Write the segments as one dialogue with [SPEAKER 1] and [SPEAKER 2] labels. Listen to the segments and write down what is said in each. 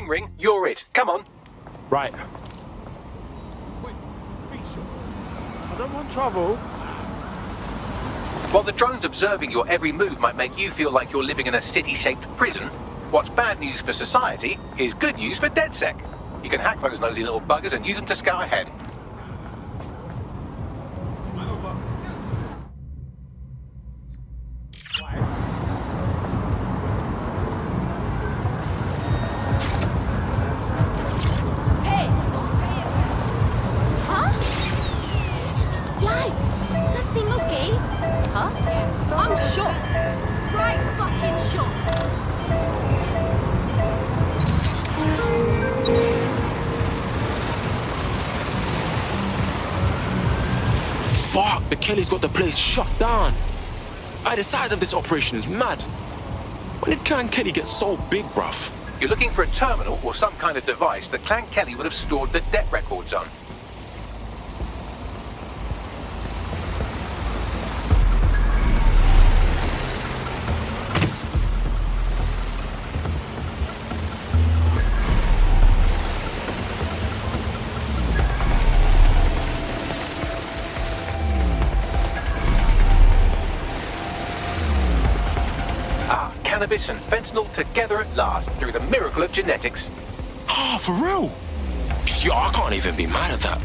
[SPEAKER 1] Ring, you're it. Come on.
[SPEAKER 2] Right.
[SPEAKER 3] Wait, Misha. I don't want trouble.
[SPEAKER 1] While the drones observing your every move might make you feel like you're living in a city-shaped prison, what's bad news for society is good news for DedSec. You can hack those nosy little buggers and use them to scout ahead.
[SPEAKER 3] I know, but...
[SPEAKER 4] Hey! Huh? Yikes! Is that thing okay? Huh? I'm shocked. Right fucking shocked.
[SPEAKER 2] Fuck, the Kellys got the place shut down. Aye, the size of this operation is mad. When did Clan Kelly get so big, bruv?
[SPEAKER 1] You're looking for a terminal or some kind of device that Clan Kelly would have stored the debt records on. Cannabis and fentanyl together at last through the miracle of genetics.
[SPEAKER 2] Ah, for real? Yo, I can't even be mad at that.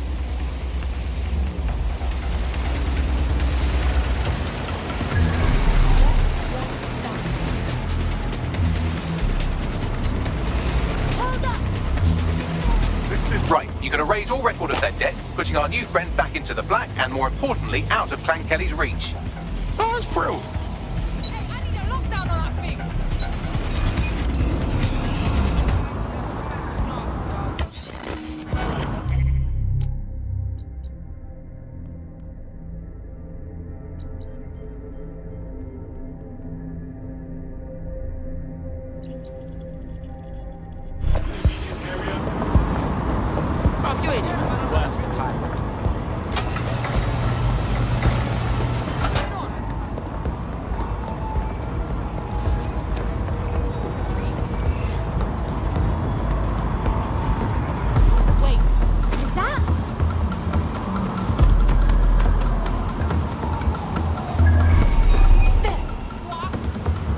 [SPEAKER 1] Right, you're going to raise all record of that debt, putting our new friend back into the black and, more importantly, out of Clan Kelly's reach.
[SPEAKER 2] Oh, that's brilliant.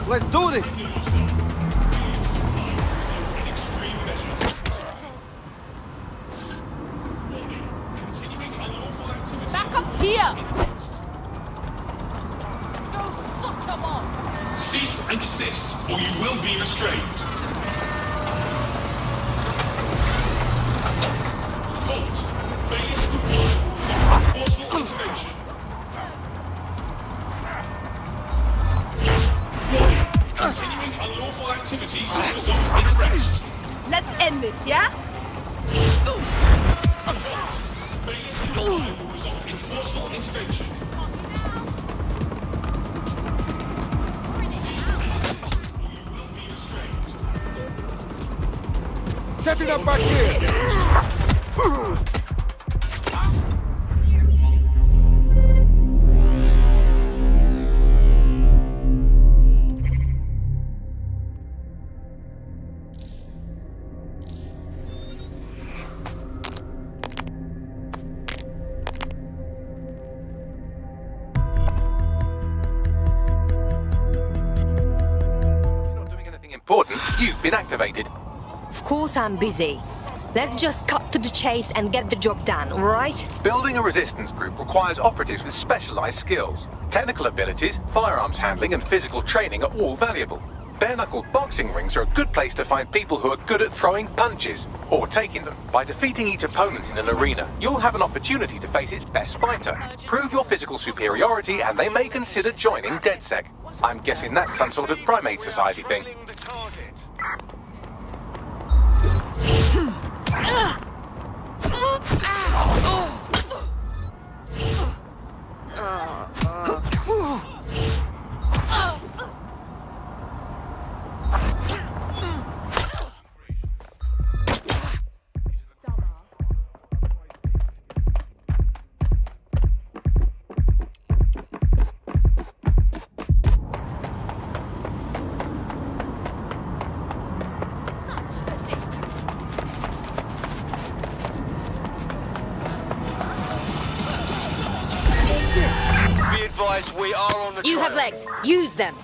[SPEAKER 3] Let's do this!
[SPEAKER 4] Backup's here! Go fuck them off!
[SPEAKER 5] Cease and desist, or you will be restrained. Halt! Failure to comply with forceful intervention. Warning! Continuing unlawful activity will result in arrest.
[SPEAKER 4] Let's end this, yeah?
[SPEAKER 5] Failure to comply will result in forceful intervention.
[SPEAKER 3] setting up back here.
[SPEAKER 1] Not doing anything important. You've been activated.
[SPEAKER 6] Of course I'm busy. Let's just cut to the chase and get the job done, alright?
[SPEAKER 1] Building a resistance group requires operatives with specialized skills. Technical abilities, firearms handling, and physical training are all valuable. Bare-knuckle boxing rings are a good place to find people who are good at throwing punches, or taking them. By defeating each opponent in an arena, you'll have an opportunity to face its best fighter. Prove your physical superiority, and they may consider joining DedSec. I'm guessing that's some sort of primate society thing.
[SPEAKER 7] Be advised, we are on the
[SPEAKER 6] You
[SPEAKER 7] trail.
[SPEAKER 6] have legs. Use them.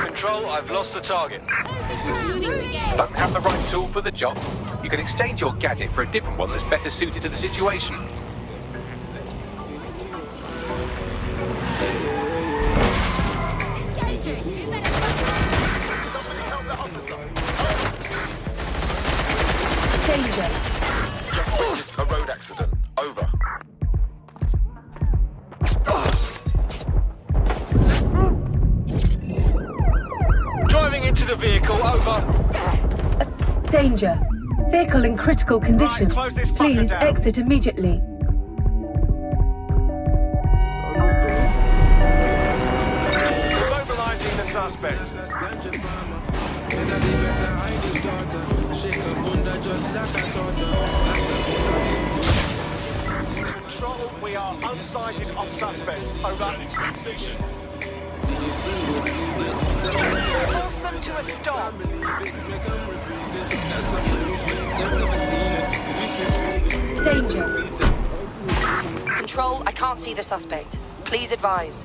[SPEAKER 7] Control, I've lost the target.
[SPEAKER 1] Don't have the right tool for the job? You can exchange your gadget for a different one that's better suited to the situation.
[SPEAKER 6] Danger.
[SPEAKER 5] Just witnessed a road accident. Over.
[SPEAKER 7] Driving into the vehicle, over.
[SPEAKER 8] Danger. Vehicle in critical condition.
[SPEAKER 3] Right, close this fucker
[SPEAKER 8] Please
[SPEAKER 3] down.
[SPEAKER 8] exit immediately.
[SPEAKER 3] Mobilizing the suspect. Control, we are unsighted of suspects. Over.
[SPEAKER 5] Station.
[SPEAKER 9] Force them to a stop.
[SPEAKER 8] Danger.
[SPEAKER 9] Control, I can't see the suspect. Please advise.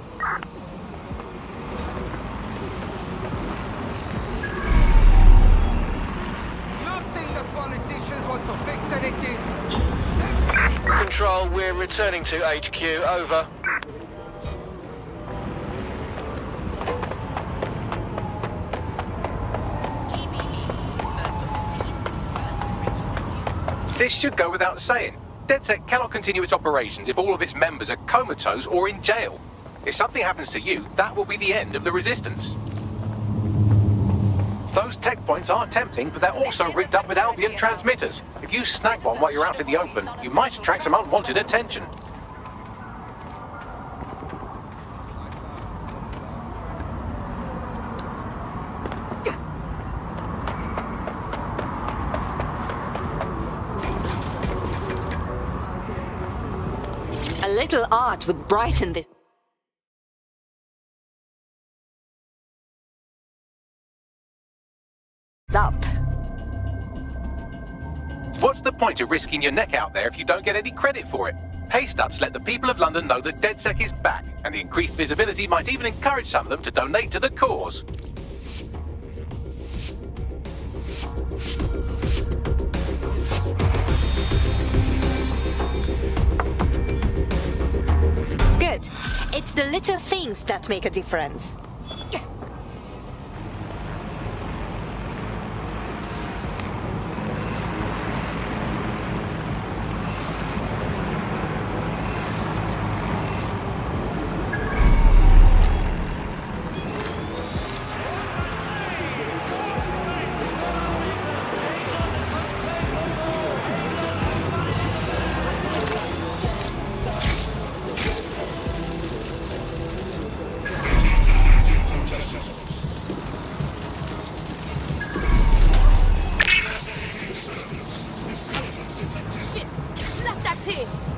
[SPEAKER 3] You think the politicians want to fix anything?
[SPEAKER 7] Control, we're returning to HQ, over.
[SPEAKER 1] This should go without saying. DedSec cannot continue its operations if all of its members are comatose or in jail. If something happens to you, that will be the end of the resistance. Those tech points are tempting, but they're also rigged up with Albion transmitters. If you snag one while you're out in the open, you might attract some unwanted attention.
[SPEAKER 6] A little art would brighten this up.
[SPEAKER 1] What's the point of risking your neck out there if you don't get any credit for it? Pay-stubs let the people of London know that DedSec is back, and the increased visibility might even encourage some of them to donate to the cause.
[SPEAKER 6] Good. It's the little things that make a difference.
[SPEAKER 4] here.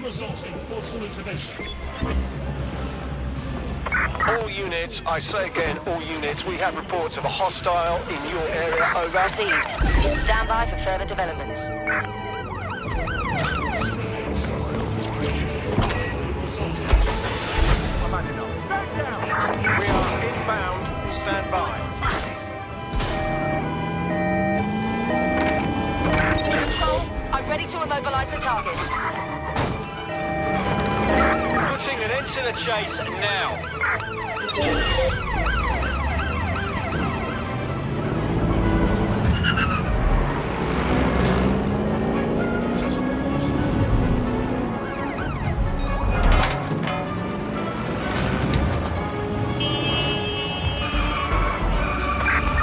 [SPEAKER 5] result in forceful intervention.
[SPEAKER 7] All units, I say again, all units, we have reports of a hostile in your area, over.
[SPEAKER 9] Received. Stand by for further developments.
[SPEAKER 3] Stand down. We are inbound. Stand by.
[SPEAKER 9] Control, I'm ready to immobilize the target.
[SPEAKER 7] Putting an end to the chase now.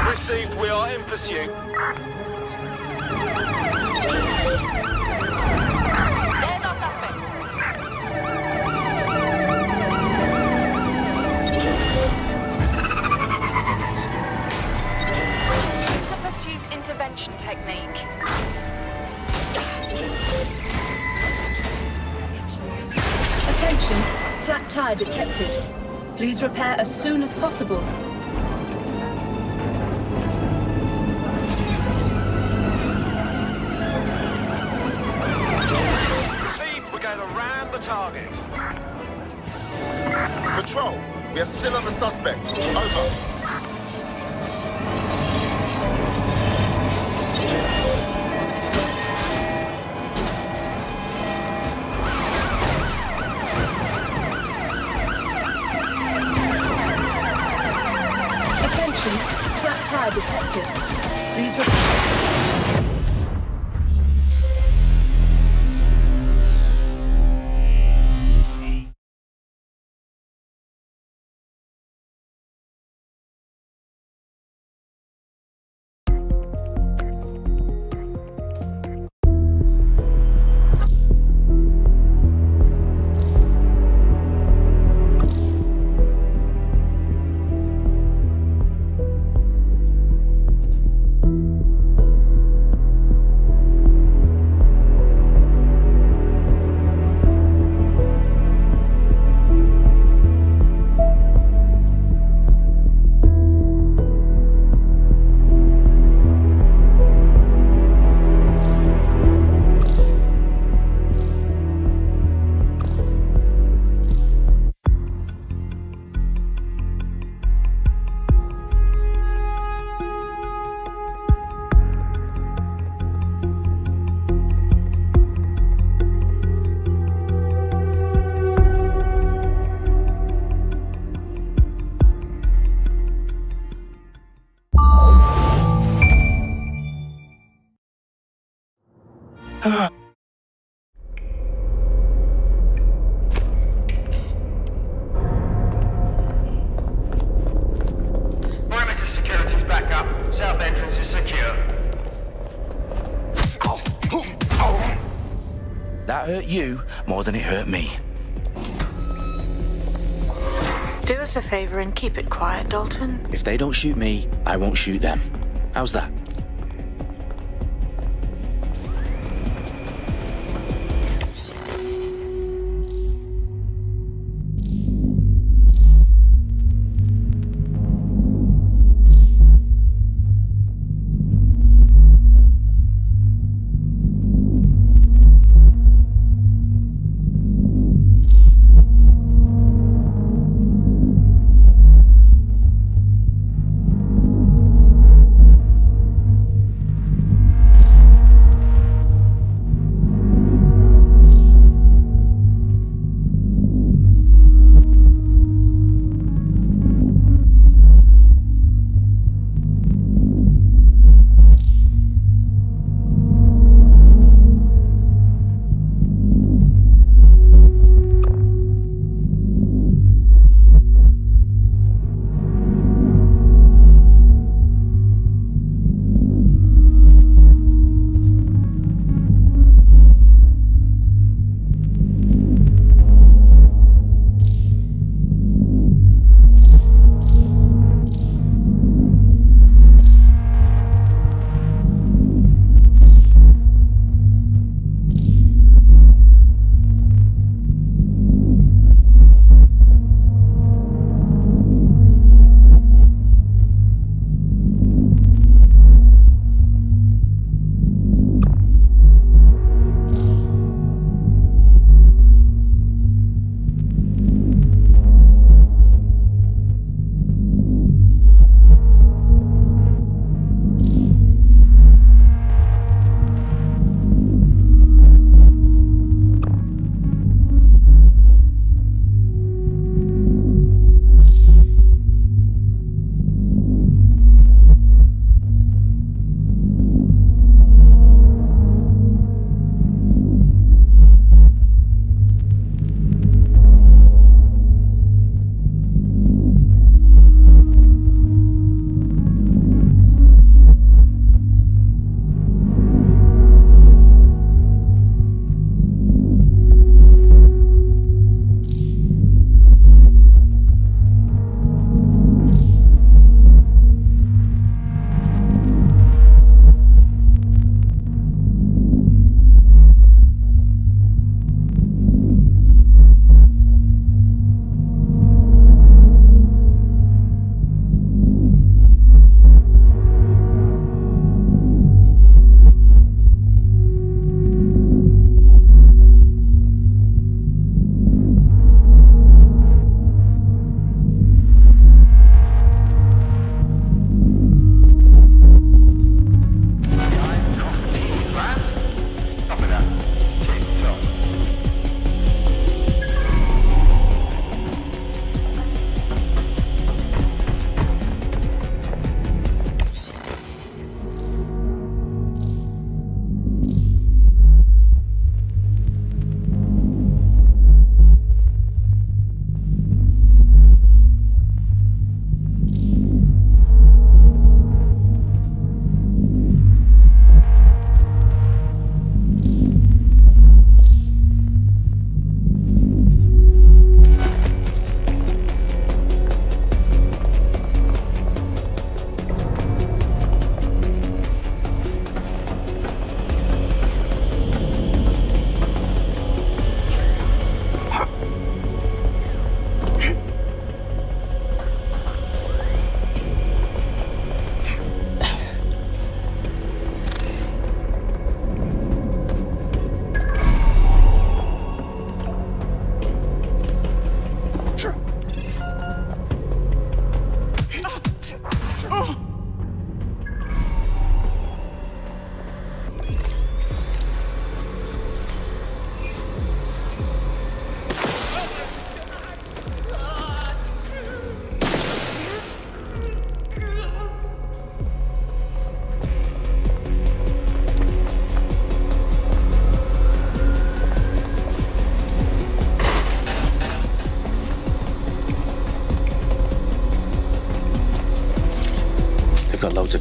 [SPEAKER 7] Received, we are in pursuit.
[SPEAKER 9] There's our suspect. It's a pursuit intervention technique.
[SPEAKER 8] Attention, flat tire detected. Please repair as soon as possible.
[SPEAKER 7] Received, we're going to ram the target.
[SPEAKER 10] Patrol, we are still on the suspect. Over.
[SPEAKER 8] Attention, flat tire detected. Please repair.
[SPEAKER 7] Perimeter security's back up. South entrance is secure.
[SPEAKER 11] That hurt you more than it hurt me.
[SPEAKER 12] Do us a favor and keep it quiet, Dalton.
[SPEAKER 11] If they don't shoot me, I won't shoot them. How's that?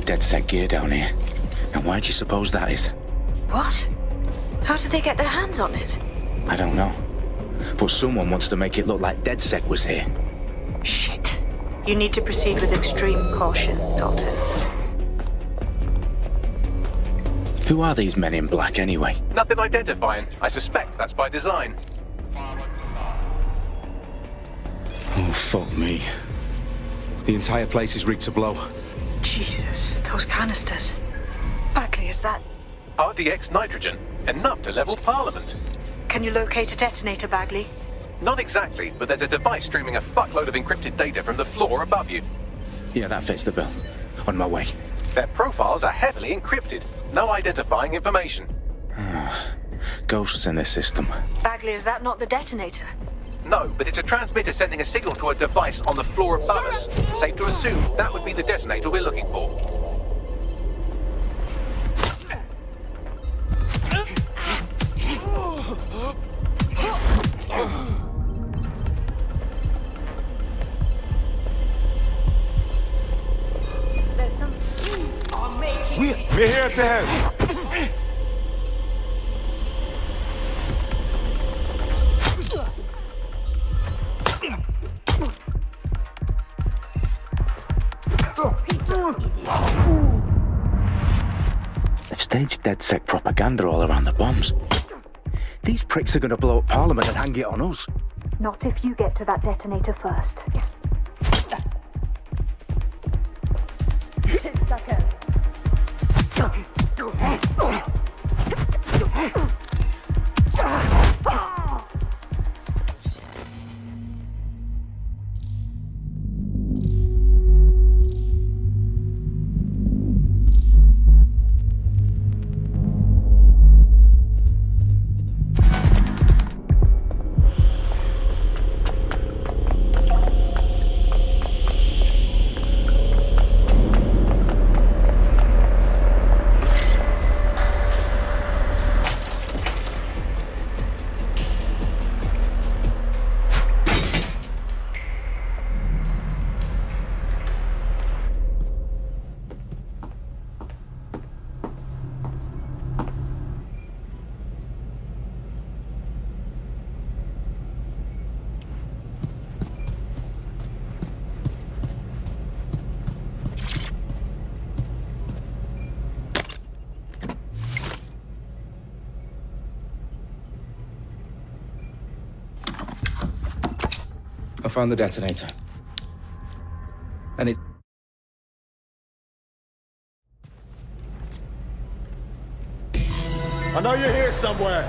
[SPEAKER 11] DedSec gear down here. And why do you suppose that is?
[SPEAKER 12] What? How did they get their hands on it?
[SPEAKER 11] I don't know. But someone wants to make it look like DedSec was here.
[SPEAKER 12] Shit. You need to proceed with extreme caution, Dalton.
[SPEAKER 11] Who are these men in black anyway?
[SPEAKER 1] Nothing identifying. I suspect that's by design.
[SPEAKER 11] Oh, fuck me.
[SPEAKER 2] The entire place is rigged to blow.
[SPEAKER 12] Jesus, those canisters. Bagley, is that...
[SPEAKER 1] RDX nitrogen. Enough to level Parliament.
[SPEAKER 12] Can you locate a detonator, Bagley?
[SPEAKER 1] Not exactly, but there's a device streaming a fuckload of encrypted data from the floor above you.
[SPEAKER 11] Yeah, that fits the bill. On my way.
[SPEAKER 1] Their profiles are heavily encrypted. No identifying information.
[SPEAKER 11] Ghosts in this system.
[SPEAKER 12] Bagley, is that not the detonator?
[SPEAKER 1] No, but it's a transmitter sending a signal to a device on the floor above us. Safe to assume that would be the detonator we're looking for.
[SPEAKER 6] There's some...
[SPEAKER 3] We're here to help.
[SPEAKER 11] They've staged DedSec propaganda all around the bombs. These pricks are going to blow up Parliament and hang it on us.
[SPEAKER 12] Not if you get to that detonator first.
[SPEAKER 11] I found the detonator. And it...
[SPEAKER 3] I know you're here somewhere.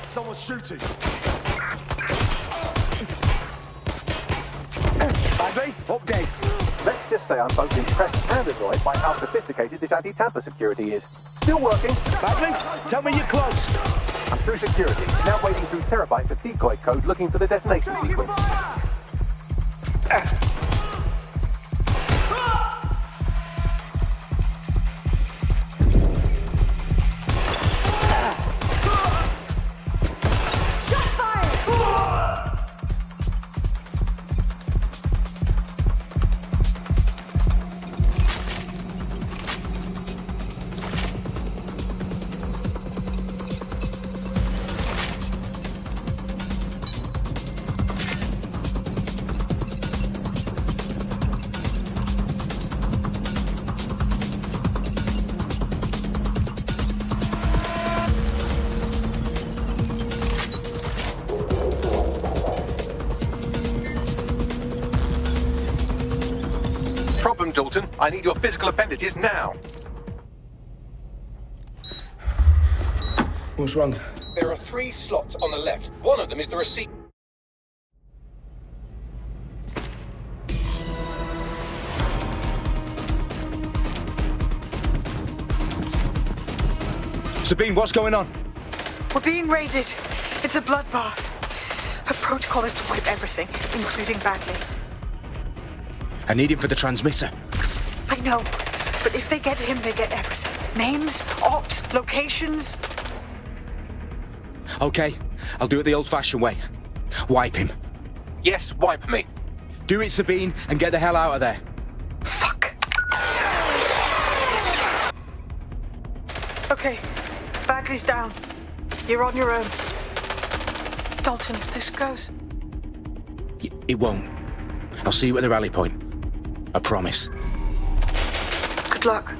[SPEAKER 3] Someone's shooting.
[SPEAKER 1] Bagley, update. Let's just say I'm both impressed and annoyed by how sophisticated this anti-tamper security is. Still working.
[SPEAKER 3] Bagley, tell me you're close.
[SPEAKER 1] I'm through security, now wading through terabytes of decoy code looking for the detonation sequence. Problem, Dalton. I need your physical appendages now.
[SPEAKER 11] What's wrong?
[SPEAKER 1] There are 3 slots on the left. One of them is the receipt.
[SPEAKER 11] Sabine, what's going on?
[SPEAKER 12] We're being raided. It's a bloodbath. Her protocol is to wipe everything, including Bagley.
[SPEAKER 11] I need him for the transmitter.
[SPEAKER 12] I know, but if they get him, they get everything. Names, ops, locations.
[SPEAKER 11] Okay, I'll do it the old-fashioned way. Wipe him.
[SPEAKER 1] Yes, wipe me.
[SPEAKER 11] Do it, Sabine, and get the hell out of there.
[SPEAKER 12] Okay, Bagley's down. You're on your own. Dalton, if this goes...
[SPEAKER 11] It won't. I'll see you at the rally point. I promise.
[SPEAKER 12] Good luck.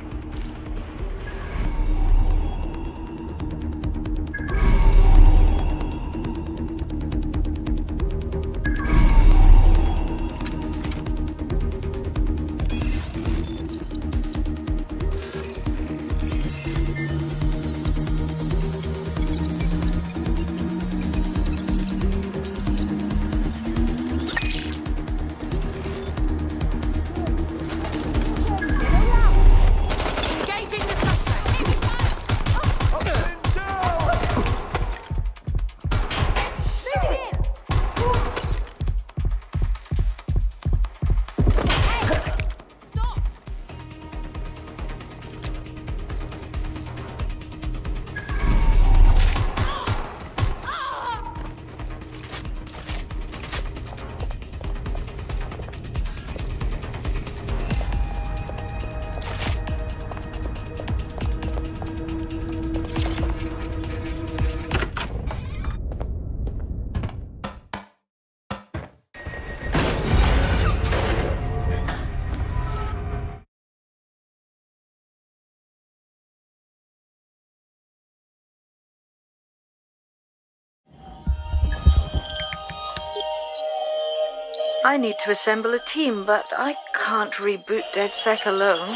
[SPEAKER 12] I need to assemble a team, but I can't reboot DedSec alone.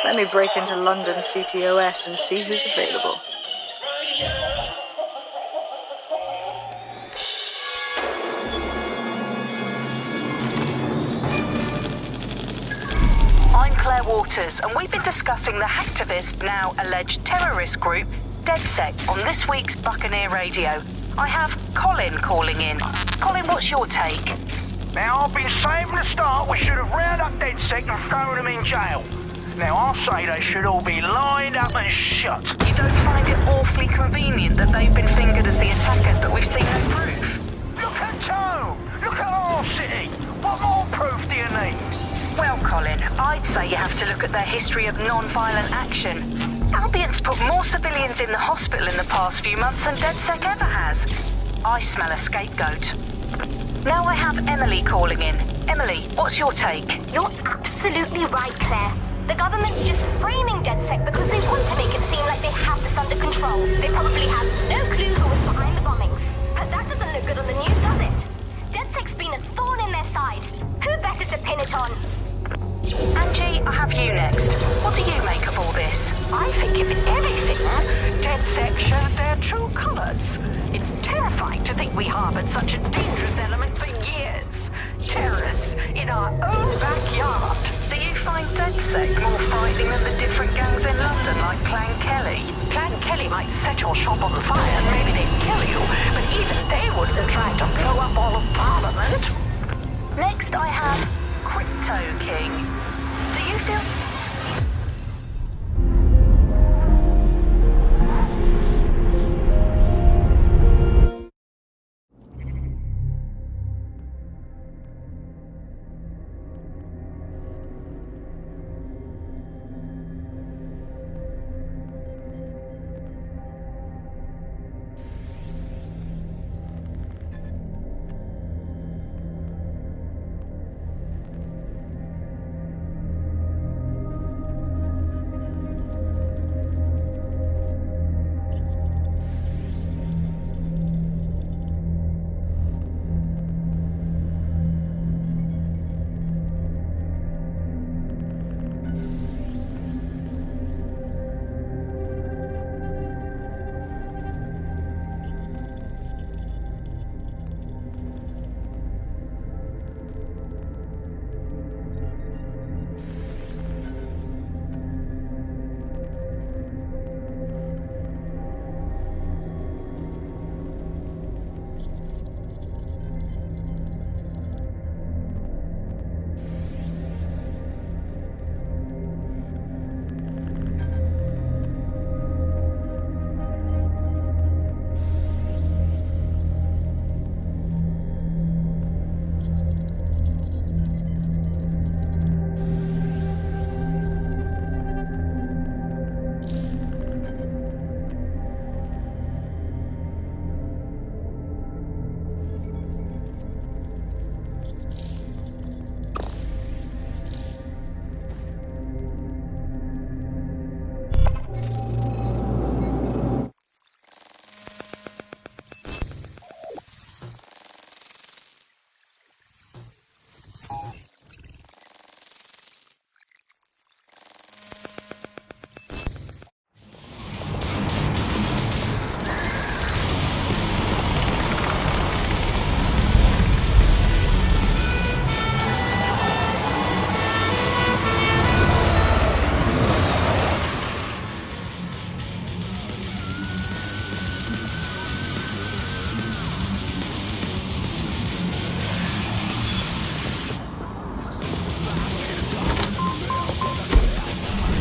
[SPEAKER 12] Let me break into London CTOS and see who's available.
[SPEAKER 13] I'm Claire Waters, and we've been discussing the hacktivist, now alleged terrorist group, DedSec, on this week's Buccaneer Radio. I have Colin calling in. Colin, what's your take?
[SPEAKER 14] Now, I've been saying from the start we should have rounded up DedSec and thrown them in jail. Now, I'll say they should all be lined up and shot.
[SPEAKER 13] You don't find it awfully convenient that they've been fingered as the attackers, but we've seen no proof?
[SPEAKER 14] Look at Tone! Look at our city! What more proof do you need?
[SPEAKER 13] Well, Colin, I'd say you have to look at their history of non-violent action. Albion's put more civilians in the hospital in the past few months than DedSec ever has. I smell a scapegoat. Now I have Emily calling in. Emily, what's your take?
[SPEAKER 15] You're absolutely right, Claire. The government's just framing DedSec because they want to make it seem like they have this under control. They probably have no clue who was behind the bombings. But that doesn't look good on the news, does it? DedSec's been a thorn in their side. Who better to pin it on?
[SPEAKER 13] Angie, I have you next. What do you make of all this?
[SPEAKER 16] I think if anything, DedSec showed their true colours. It's terrifying to think we harboured such a dangerous element for years. Terrorists in our own backyard.
[SPEAKER 13] Do you find DedSec more frightening than the different gangs in London like Clan Kelly?
[SPEAKER 16] Clan Kelly might set your shop on fire and maybe they'd kill you, but even they wouldn't try to blow up all of Parliament.
[SPEAKER 13] Next I have Crypto King. Do you feel...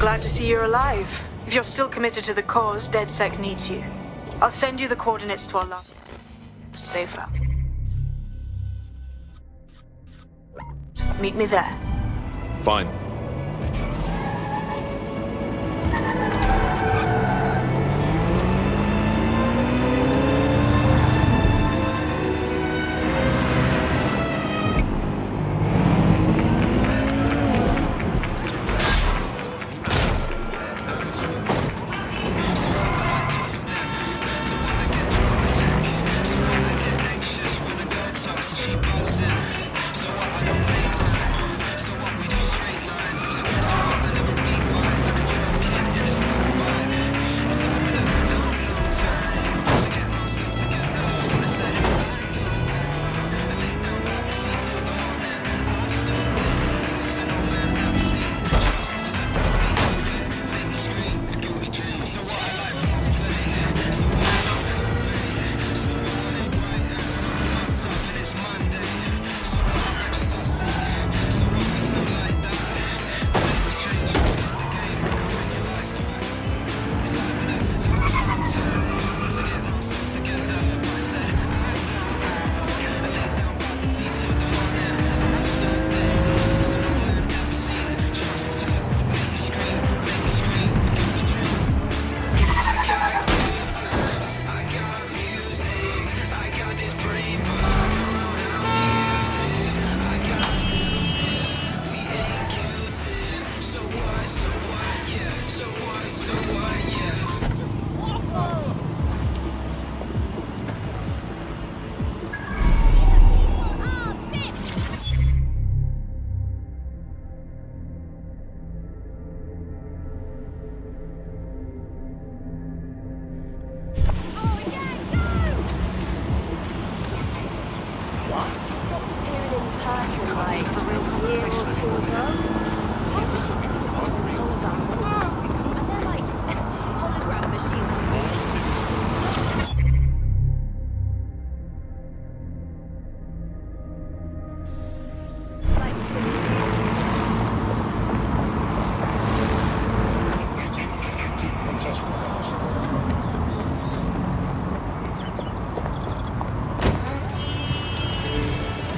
[SPEAKER 12] Glad to see you're alive. If you're still committed to the cause, DedSec needs you. I'll send you the coordinates to our lab. Safe house. Meet me there.
[SPEAKER 2] Fine.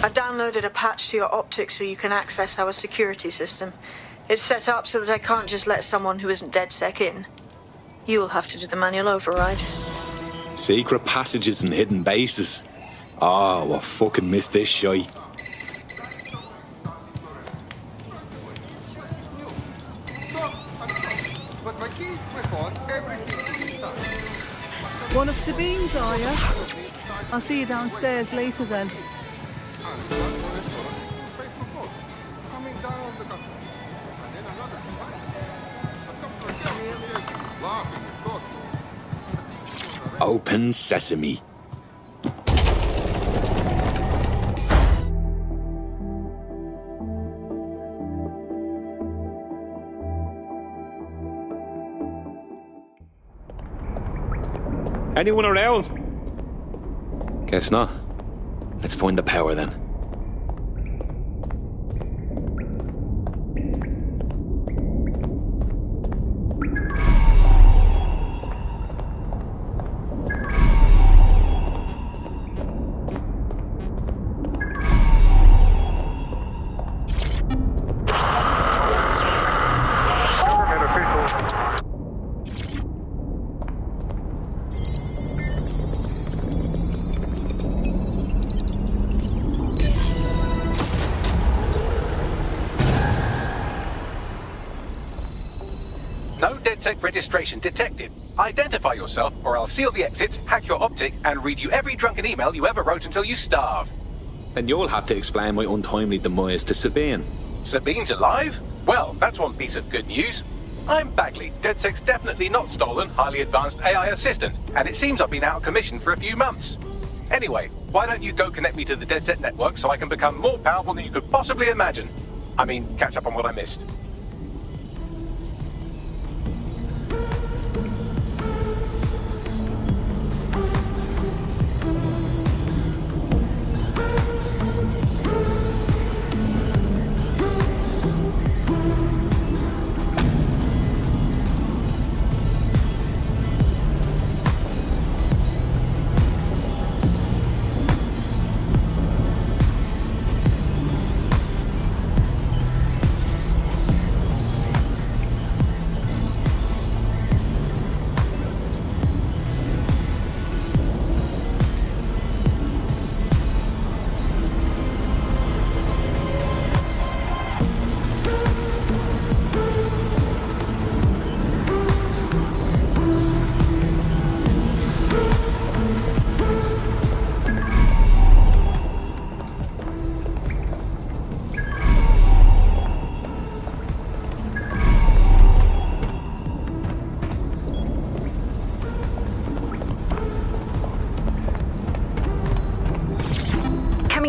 [SPEAKER 12] I downloaded a patch to your optics so you can access our security system. It's set up so that I can't just let someone who isn't DedSec in. You'll have to do the manual override.
[SPEAKER 17] Secret passages and hidden bases. Oh, I fucking missed this shite.
[SPEAKER 18] One of Sabine's, are you? I'll see you downstairs later then.
[SPEAKER 17] Open sesame. Anyone around? Guess not. Let's find the power then.
[SPEAKER 1] No DedSec registration detected. Identify yourself, or I'll seal the exits, hack your optic, and read you every drunken email you ever wrote until you starve.
[SPEAKER 17] And you'll have to explain my untimely demise to Sabine.
[SPEAKER 1] Sabine's alive? Well, that's one piece of good news. I'm Bagley, DedSec's definitely not stolen, highly advanced AI assistant, and it seems I've been out of commission for a few months. Anyway, why don't you go connect me to the DedSec network so I can become more powerful than you could possibly imagine? I mean, catch up on what I missed.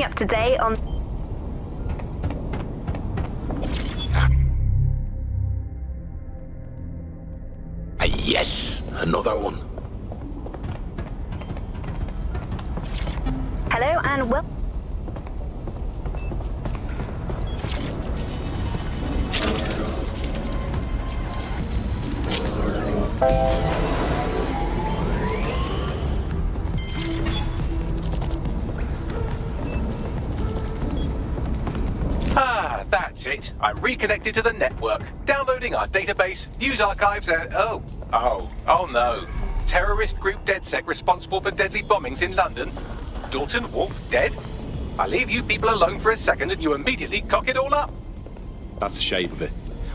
[SPEAKER 13] me up to date on...
[SPEAKER 17] Yes, another one.
[SPEAKER 13] Hello and well...
[SPEAKER 1] Ah, that's it. I'm reconnected to the network, downloading our database, news archives, and oh no. Terrorist group DedSec responsible for deadly bombings in London. Dalton Wolf dead? I leave you people alone for a second and you immediately cock it all up.
[SPEAKER 17] That's the shape of it.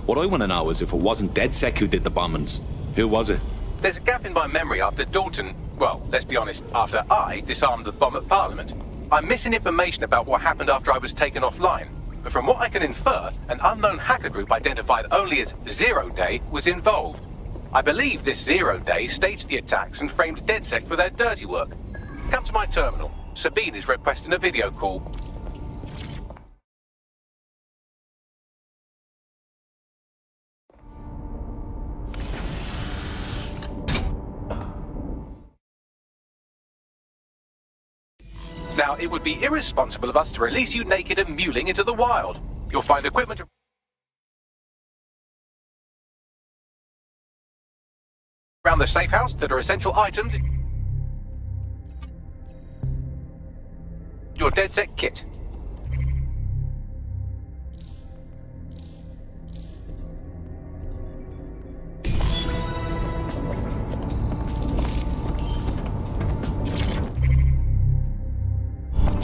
[SPEAKER 17] What I want to know is if it wasn't DedSec who did the bombings, who was it?
[SPEAKER 1] There's a gap in my memory after Dalton, well, let's be honest, after I disarmed the bomb at Parliament. I'm missing information about what happened after I was taken offline. But from what I can infer, an unknown hacker group identified only as Zero Day was involved. I believe this Zero Day staged the attacks and framed DedSec for their dirty work. Come to my terminal. Sabine is requesting a video call. Now, it would be irresponsible of us to release you naked and mewling into the wild. You'll find equipment around the safe house that are essential items. Your DedSec kit.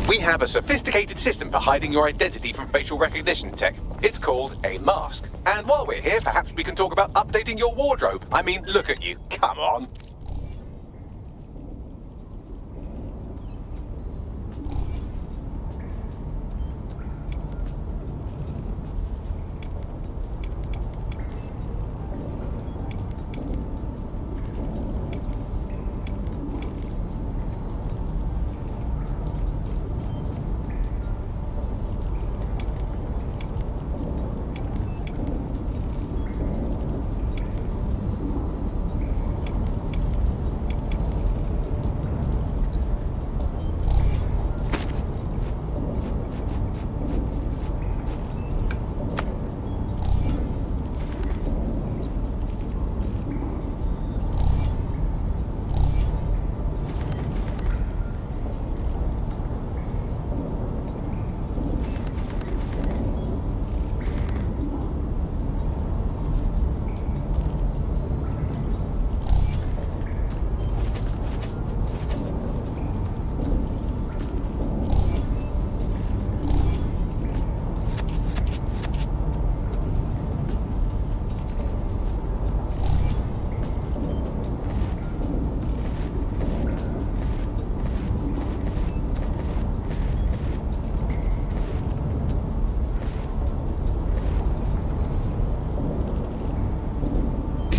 [SPEAKER 1] We have a sophisticated system for hiding your identity from facial recognition tech. It's called a mask. And while we're here, perhaps we can talk about updating your wardrobe. I mean, look at you. Come on.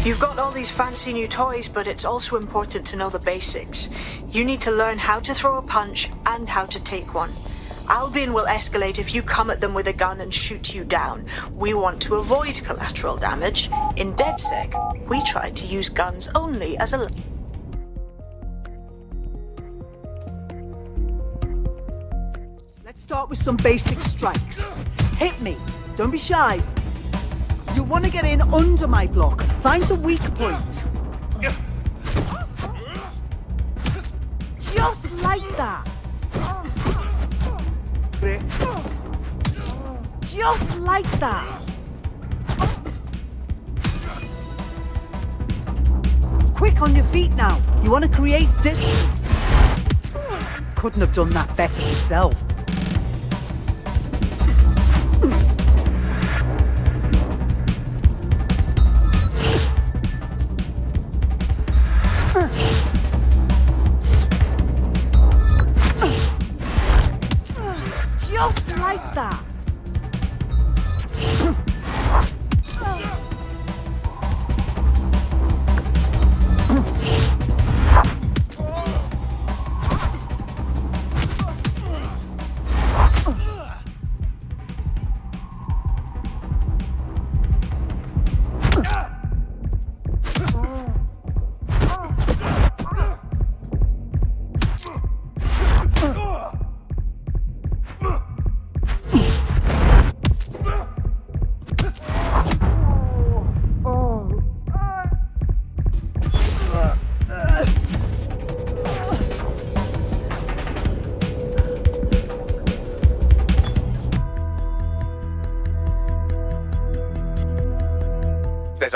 [SPEAKER 12] You've got all these fancy new toys, but it's also important to know the basics. You need to learn how to throw a punch and how to take one. Albion will escalate if you come at them with a gun and shoot you down. We want to avoid collateral damage. In DedSec, we try to use guns only as a...
[SPEAKER 18] Let's start with some basic strikes. Hit me. Don't be shy. You want to get in under my block. Find the weak point. Just like that. Just like that. Quick on your feet now. You want to create distance. Couldn't have done that better myself. Just like that.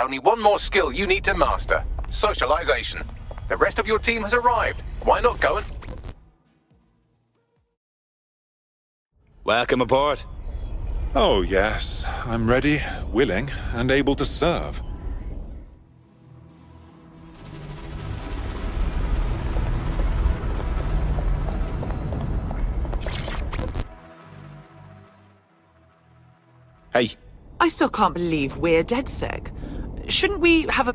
[SPEAKER 1] only one more skill you need to master. Socialization. The rest of your team has arrived. Why not go and...
[SPEAKER 17] Welcome aboard.
[SPEAKER 19] Oh, yes. I'm ready, willing, and able to serve.
[SPEAKER 17] Hey.
[SPEAKER 20] I still can't believe we're DedSec. Shouldn't we have a...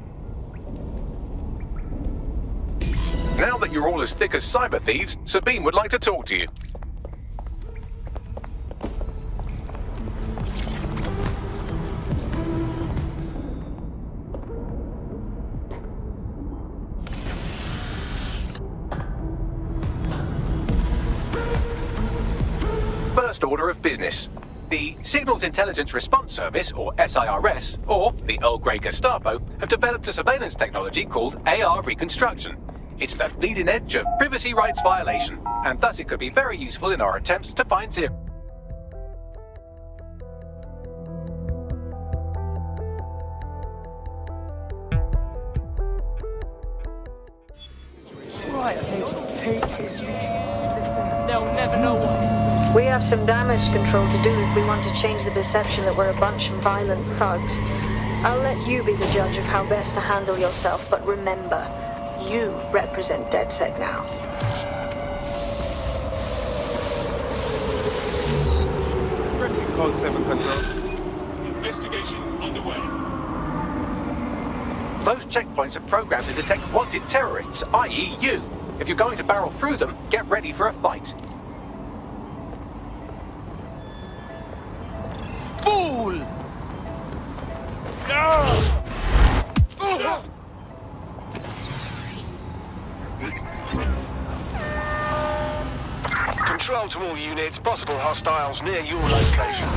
[SPEAKER 1] Now that you're all as thick as cyber thieves, Sabine would like to talk to you. First order of business. The Signals Intelligence Response Service, or SIRS, or the Earl Grey Gestapo, have developed a surveillance technology called AR Reconstruction. It's the leading edge of privacy rights violation, and thus it could be very useful in our attempts to find zero.
[SPEAKER 20] Right, take it. Listen, they'll never know what...
[SPEAKER 12] We have some damage control to do if we want to change the perception that we're a bunch of violent thugs. I'll let you be the judge of how best to handle yourself, but remember, you represent DedSec now.
[SPEAKER 10] Pressing code 7 control.
[SPEAKER 5] Investigation underway.
[SPEAKER 1] Those checkpoints are programmed to detect wanted terrorists, i.e. you. If you're going to barrel through them, get ready for a fight.
[SPEAKER 14] Fool!
[SPEAKER 7] Control to all units, possible hostiles near your location.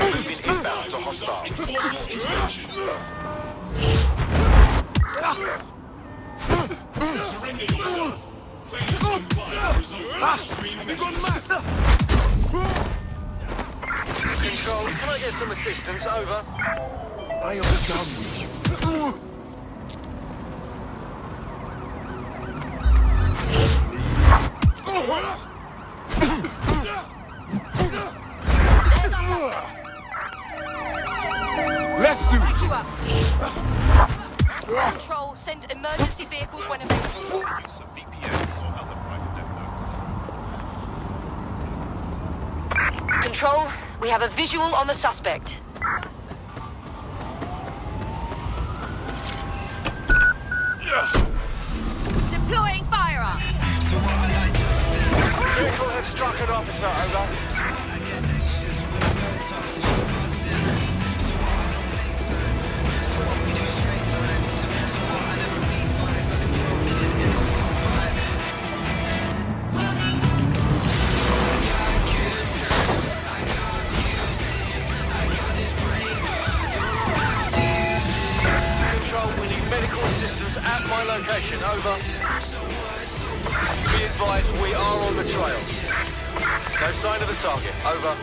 [SPEAKER 10] Moving inbound to hostile.
[SPEAKER 5] Enforceable intervention. Surrender yourself. Failure to comply results in extreme vigilance.
[SPEAKER 7] Control, can I get some assistance? Over.
[SPEAKER 10] I am done with you. Let's do this.
[SPEAKER 9] Control, send emergency vehicles when available.
[SPEAKER 5] Use of VPNs or other private networks.
[SPEAKER 9] Control, we have a visual on the suspect.
[SPEAKER 4] Deploying firearms.
[SPEAKER 7] Vehicle has struck an officer. Over. At my location, over. Be advised, we are on the trail. No sign of the target, over.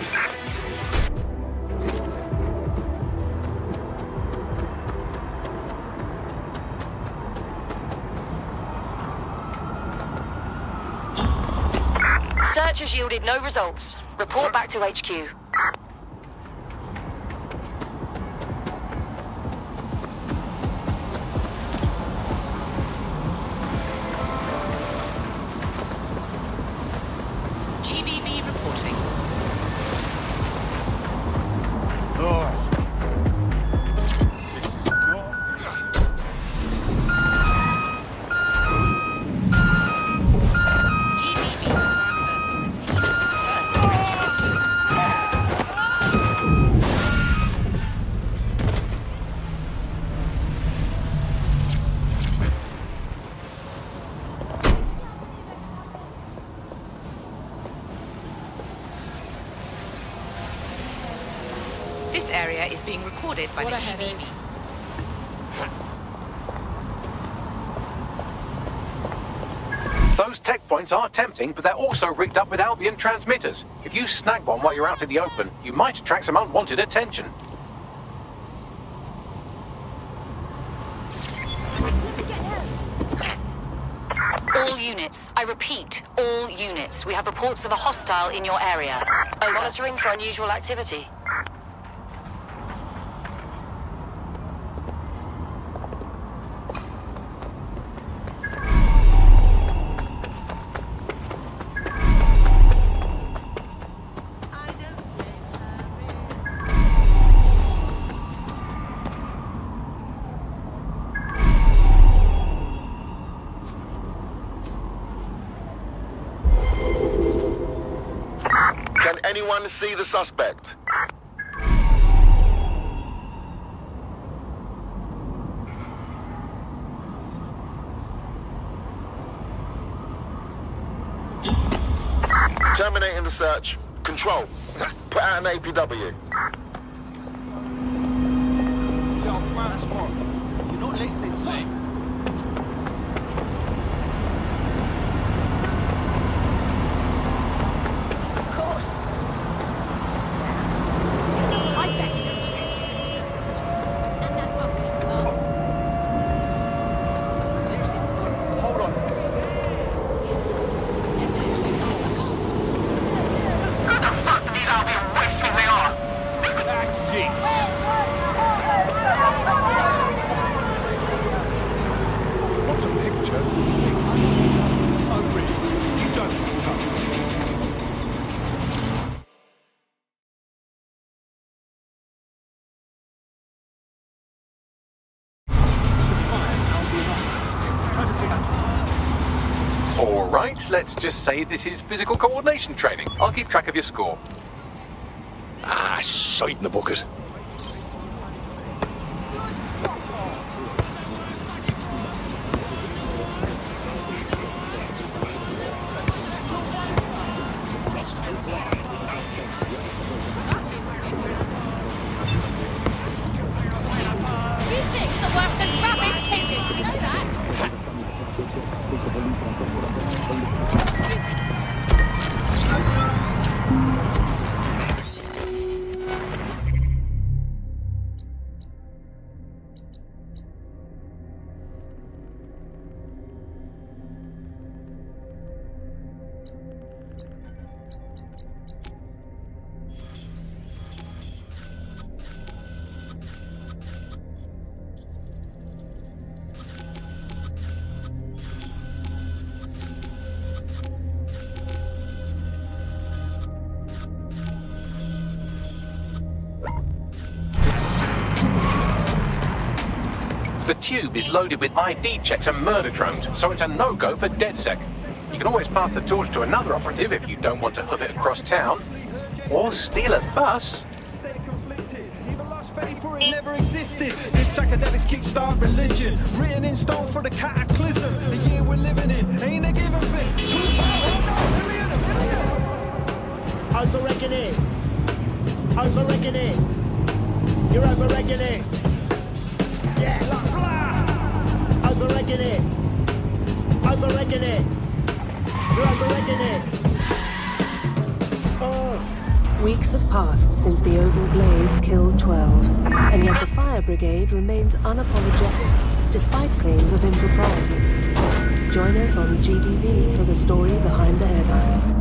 [SPEAKER 9] Search has yielded no results. Report back to HQ.
[SPEAKER 13] GBB reporting. This area is being recorded by the GBB.
[SPEAKER 1] Those tech points are tempting, but they're also rigged up with Albion transmitters. If you snag one while you're out in the open, you might attract some unwanted attention.
[SPEAKER 9] units. I repeat, all units. We have reports of a hostile in your area. Over. Monitoring for unusual activity.
[SPEAKER 21] Can anyone see the suspect? Terminating the search. Control. Put out an APW.
[SPEAKER 3] Yo, man, what? You're not listening to me.
[SPEAKER 1] All right, let's just say this is physical coordination training. I'll keep track of your score.
[SPEAKER 17] Ah, shite in the bucket.
[SPEAKER 4] These things are worse than rabid pigeons, you know that?
[SPEAKER 1] The tube is loaded with ID checks and murder drones, so it's a no-go for DedSec. You can always pass the torch to another operative if you don't want to hoof it across town. Or steal a bus.
[SPEAKER 3] For it never existed. Did psychedelics kickstart religion? Written in stone for the cataclysm. The year we're living in ain't a given thing. Too far.
[SPEAKER 14] Over-regulate. Over-regulate. You're over-regulate. Yeah, like blah. Over-regulate. Over-regulate. You're over-regulate.
[SPEAKER 8] Weeks have passed since the Oval Blaze killed 12, and yet the Fire Brigade remains unapologetic, despite claims of impropriety. Join us on GBB for the story behind the headlines.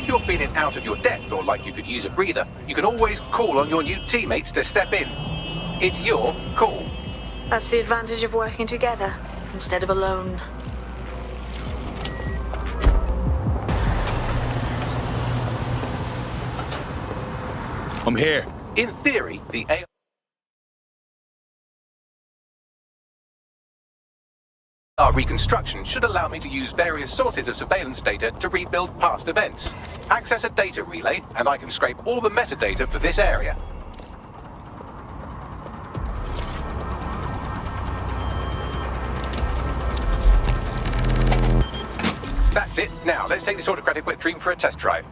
[SPEAKER 1] if you're feeling out of your depth or like you could use a breather, you can always call on your new teammates to step in. It's your call.
[SPEAKER 12] That's the advantage of working together instead of alone.
[SPEAKER 17] I'm here.
[SPEAKER 1] In theory, the AR reconstruction should allow me to use various sources of surveillance data to rebuild past events. Access a data relay, and I can scrape all the metadata for this area. That's it. Now, let's take this autocratic wet dream for a test drive.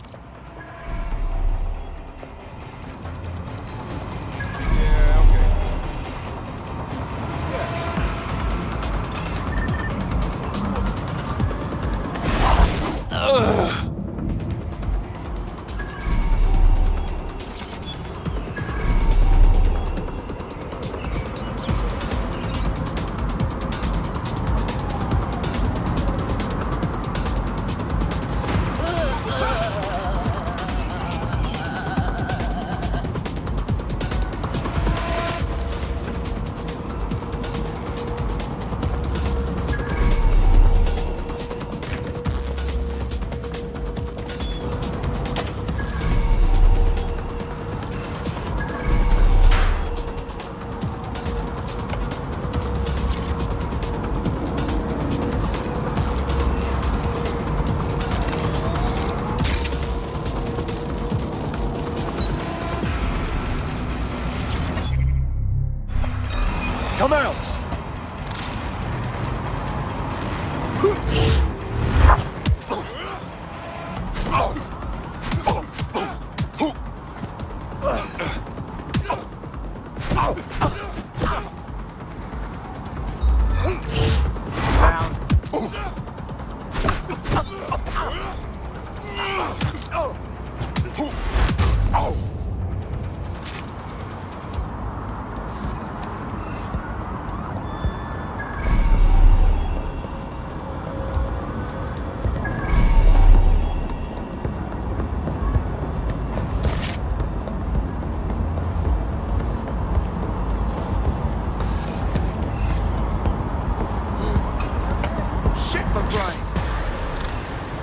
[SPEAKER 3] Come out!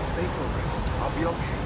[SPEAKER 21] Stay focused. I'll be okay.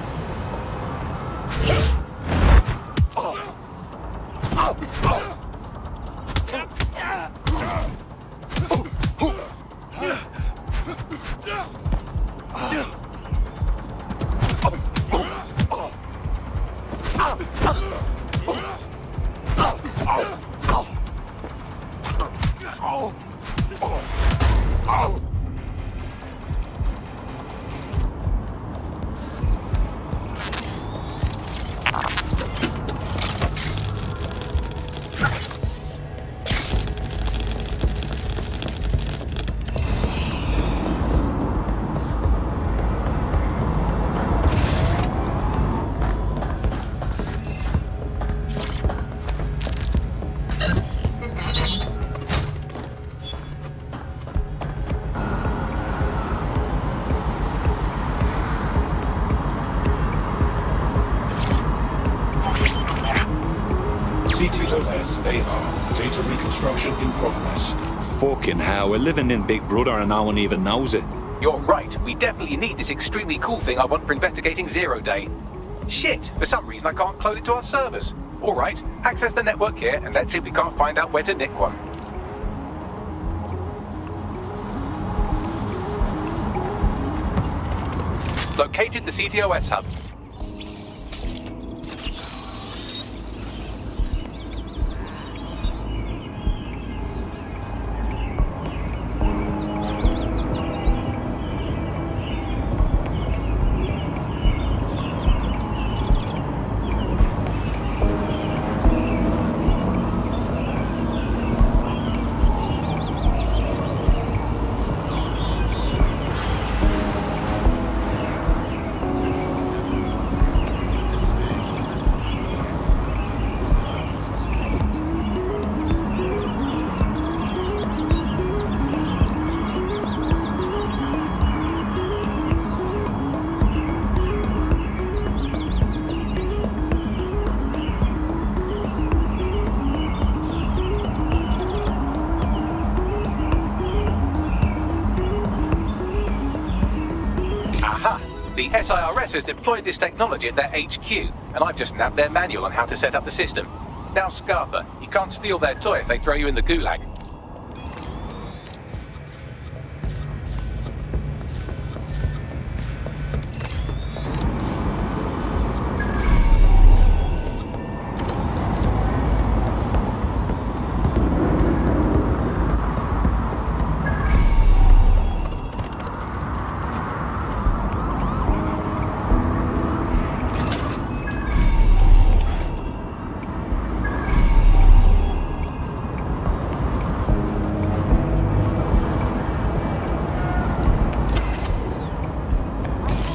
[SPEAKER 5] CTOS AR. Data reconstruction in progress.
[SPEAKER 17] Fucking hell, we're living in Big Brother and no one even knows it.
[SPEAKER 1] You're right. We definitely need this extremely cool thing I want for investigating Zero Day. Shit, for some reason I can't clone it to our servers. Alright, access the network here and let's see if we can't find out where to nick one. Located the CTOS hub. SIRS has deployed this technology at their HQ, and I've just nabbed their manual on how to set up the system. Now, Scarpa, you can't steal their toy if they throw you in the gulag.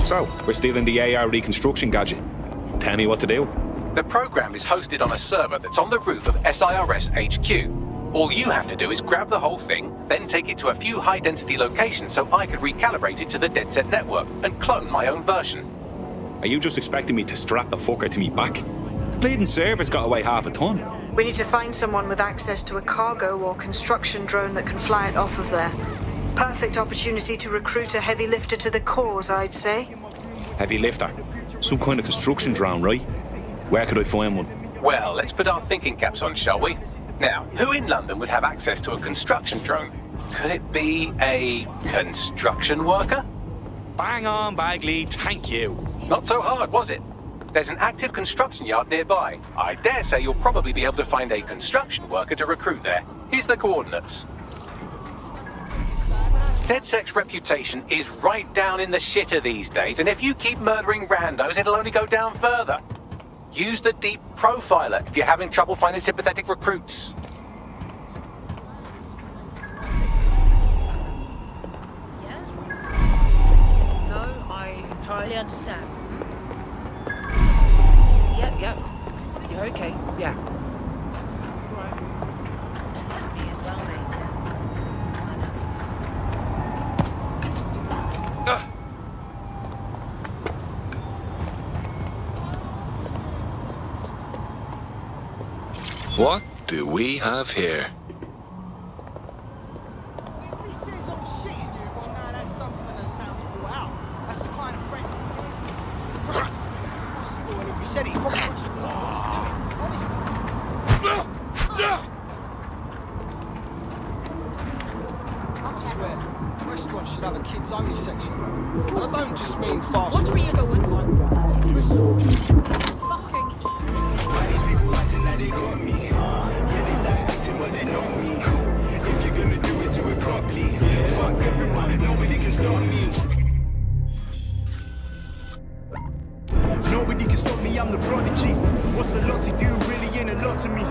[SPEAKER 17] So, we're stealing the AR reconstruction gadget. Tell me what to do.
[SPEAKER 1] The program is hosted on a server that's on the roof of SIRS HQ. All you have to do is grab the whole thing, then take it to a few high-density locations so I could recalibrate it to the DedSec network and clone my own version.
[SPEAKER 17] Are you just expecting me to strap the fucker to me back? The bleeding server's got away half a ton.
[SPEAKER 12] We need to find someone with access to a cargo or construction drone that can fly it off of there. Perfect opportunity to recruit a heavy lifter to the cause, I'd say.
[SPEAKER 17] Heavy lifter? Some kind of construction drone, right? Where could I find one?
[SPEAKER 1] Well, let's put our thinking caps on, shall we? Now, who in London would have access to a construction drone? Could it be a construction worker?
[SPEAKER 17] Bang on, Bagley, thank you.
[SPEAKER 1] Not so hard, was it? There's an active construction yard nearby. I dare say you'll probably be able to find a construction worker to recruit there. Here's the coordinates. DedSec's reputation is right down in the shitter these days, and if you keep murdering randos, it'll only go down further. Use the deep profiler if you're having trouble finding sympathetic recruits.
[SPEAKER 4] No, I entirely understand. Yep. You're okay, yeah. Right. Me as well, mate. I know.
[SPEAKER 17] What do we have here?
[SPEAKER 3] Restaurant should have a kids only section. And I don't just mean fast
[SPEAKER 4] Watch where you're going. Fucking
[SPEAKER 3] These people like to let it got me. Yeah, they like acting but they know me. If you're gonna do it properly. Fuck everybody, nobody can stop me. Nobody can stop me, I'm the prodigy. What's a lot to you, really ain't a lot to me.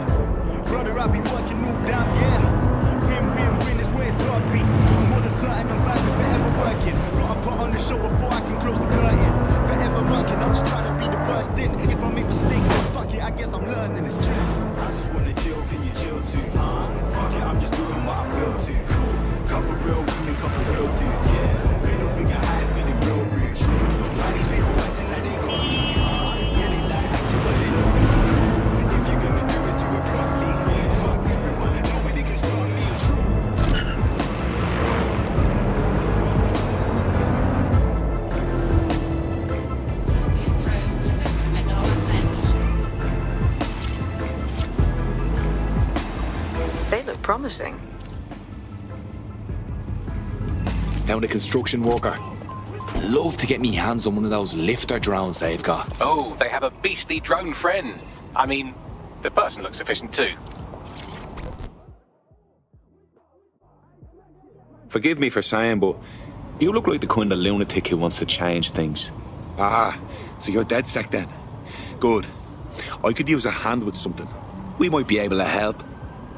[SPEAKER 3] Brother, I've been working all damn, yeah. Win is where it's gotta be. More than certain, I'm glad to forever working. Gotta put on the show before I can close the curtain. Forever working, I'm just trying to be the first in. If I make mistakes, then fuck it, I guess I'm learning this chance. I just wanna chill, can you chill too? Fuck it, I'm just doing what I feel to. Couple real women, couple real dudes, yeah. Middle finger high, feeling real rich. Why these people acting like they got me? Yeah, they like acting but they know me. If you're gonna do it properly. Fuck everyone, nobody can stop me.
[SPEAKER 12] They look promising.
[SPEAKER 17] Found a construction worker. Love to get me hands on one of those lifter drones they've got.
[SPEAKER 1] Oh, they have a beastly drone friend. I mean, the person looks efficient too.
[SPEAKER 17] Forgive me for saying, but you look like the kind of lunatic who wants to change things. Ah, so you're DedSec then? Good. I could use a hand with something. We might be able to help.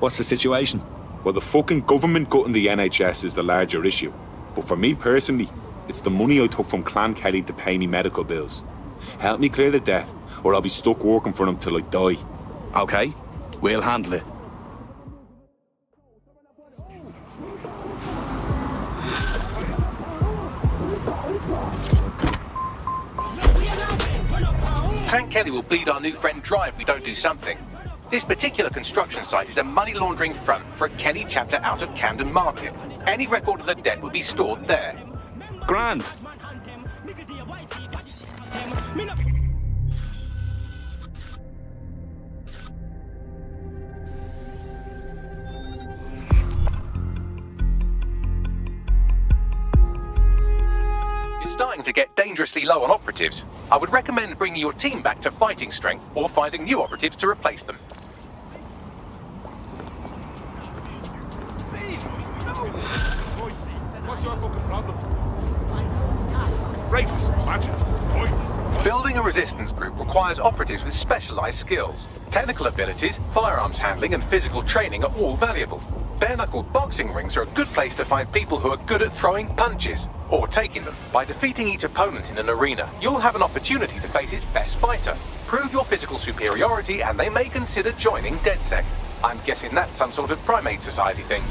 [SPEAKER 17] What's the situation?
[SPEAKER 19] Well, the fucking government gutting the NHS is the larger issue. But for me personally, it's the money I took from Clan Kelly to pay me medical bills. Help me clear the debt, or I'll be stuck working for them till I die.
[SPEAKER 17] Okay, we'll handle it.
[SPEAKER 1] Clan Kelly will bleed our new friend dry if we don't do something. This particular construction site is a money laundering front for a Kelly chapter out of Camden Market. Any record of the debt will be stored there.
[SPEAKER 17] Grand.
[SPEAKER 1] You're starting to get dangerously low on operatives. I would recommend bringing your team back to fighting strength or finding new operatives to replace them.
[SPEAKER 10] What's your fucking problem? Races, matches, fights.
[SPEAKER 1] Building a resistance group requires operatives with specialized skills. Technical abilities, firearms handling, and physical training are all valuable. Bare-knuckle boxing rings are a good place to find people who are good at throwing punches, or taking them. By defeating each opponent in an arena, you'll have an opportunity to face its best fighter. Prove your physical superiority, and they may consider joining DedSec. I'm guessing that's some sort of primate society thing.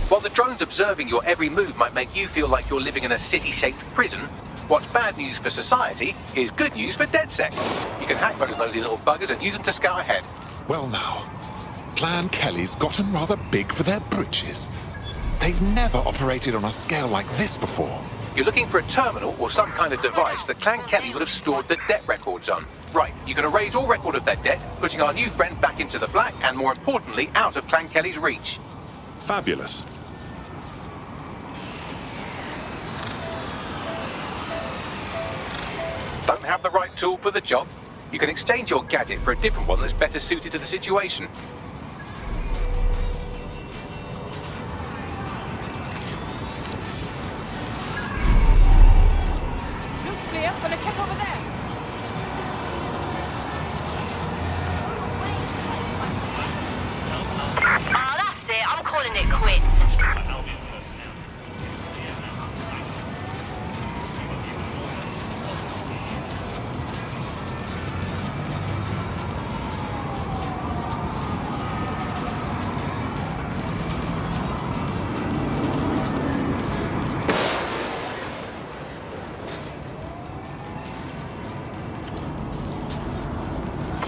[SPEAKER 1] While the drones observing your every move might make you feel like you're living in a city-shaped prison, what's bad news for society is good news for DedSec. You can hack those nosy little buggers and use them to scout ahead.
[SPEAKER 6] Well now, Clan Kelly's gotten rather big for their britches. They've never operated on a scale like this before.
[SPEAKER 1] You're looking for a terminal or some kind of device that Clan Kelly would have stored the debt records on. Right, you can erase all record of their debt, putting our new friend back into the black and, more importantly, out of Clan Kelly's reach.
[SPEAKER 6] Fabulous.
[SPEAKER 1] Don't have the right tool for the job? You can exchange your gadget for a different one that's better suited to the situation.
[SPEAKER 4] Looks clear. Gonna check over there.
[SPEAKER 9] Ah, that's it. I'm calling it quits.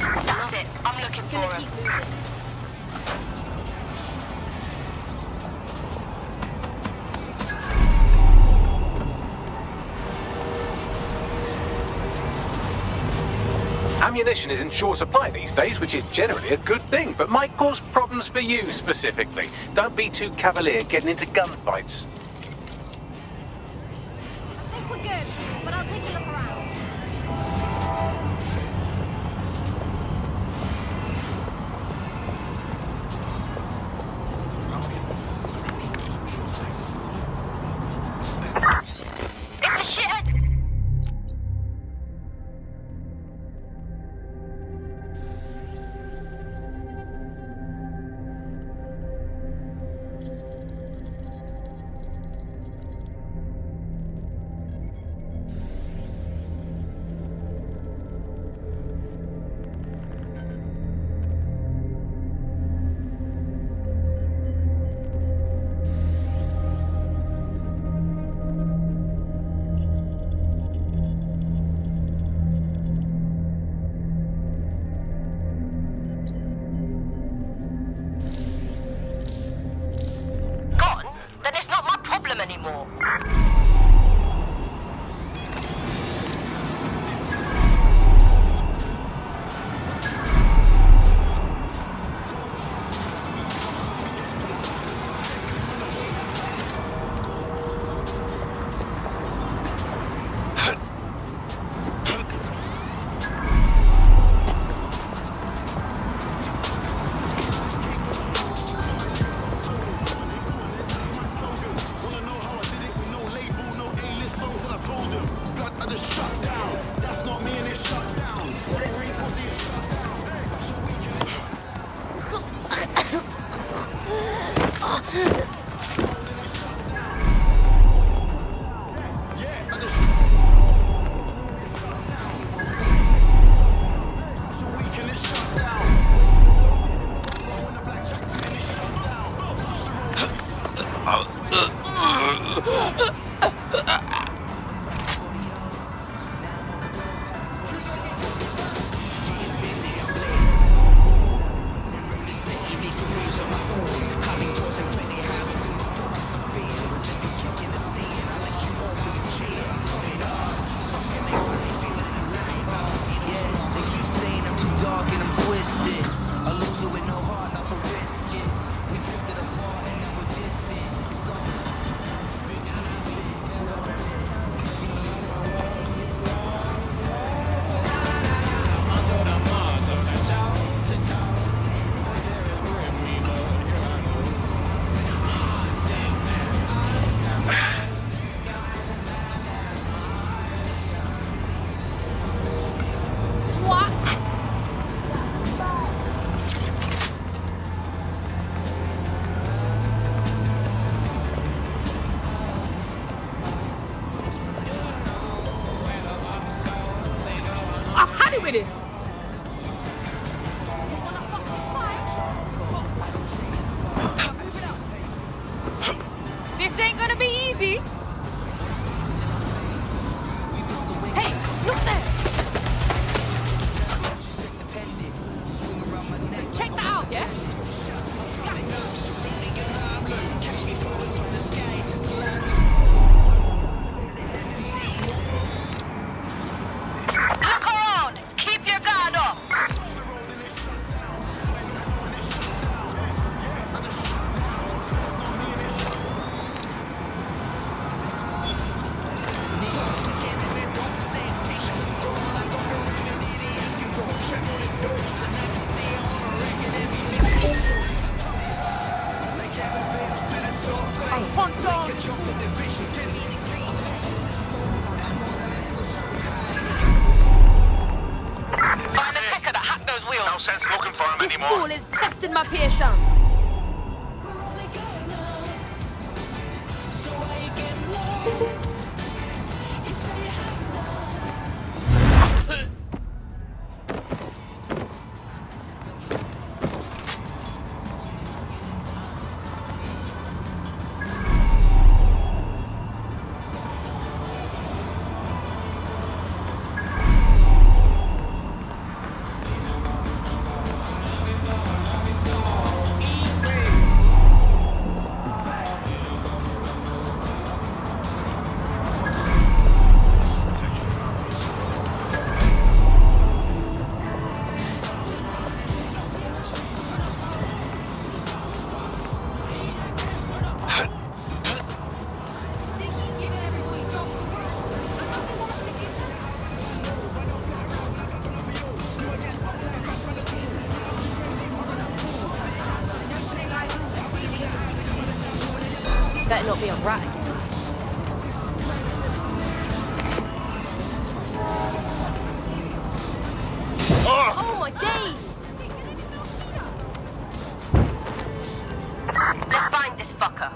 [SPEAKER 9] That's it. I'm looking for him.
[SPEAKER 1] Ammunition is in short supply these days, which is generally a good thing, but might cause problems for you specifically. Don't be too cavalier getting into gunfights.
[SPEAKER 15] I think we're good, but I'll take a look around.
[SPEAKER 9] It's a shithead. Gone? Then it's not my problem anymore.
[SPEAKER 20] with this. This ain't gonna be easy. Hey, look there. Check that out, yeah?
[SPEAKER 13] Look around! Keep your guard up! Find the ticker that hacked those wheels.
[SPEAKER 5] No sense looking for him
[SPEAKER 4] This
[SPEAKER 5] anymore.
[SPEAKER 4] fool is testing my patience. Better not be a rat again. Oh my days!
[SPEAKER 13] Let's find this fucker.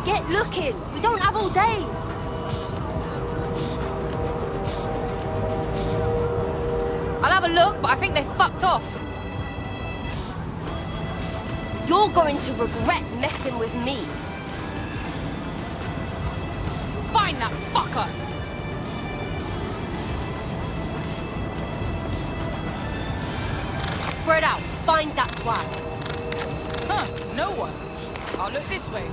[SPEAKER 4] Get looking! We don't have all day!
[SPEAKER 20] I'll have a look, but I think they fucked off.
[SPEAKER 4] You're going to regret messing with me.
[SPEAKER 20] Find that fucker!
[SPEAKER 4] Spread out. Find that twat.
[SPEAKER 20] Huh, no one. I'll look this way.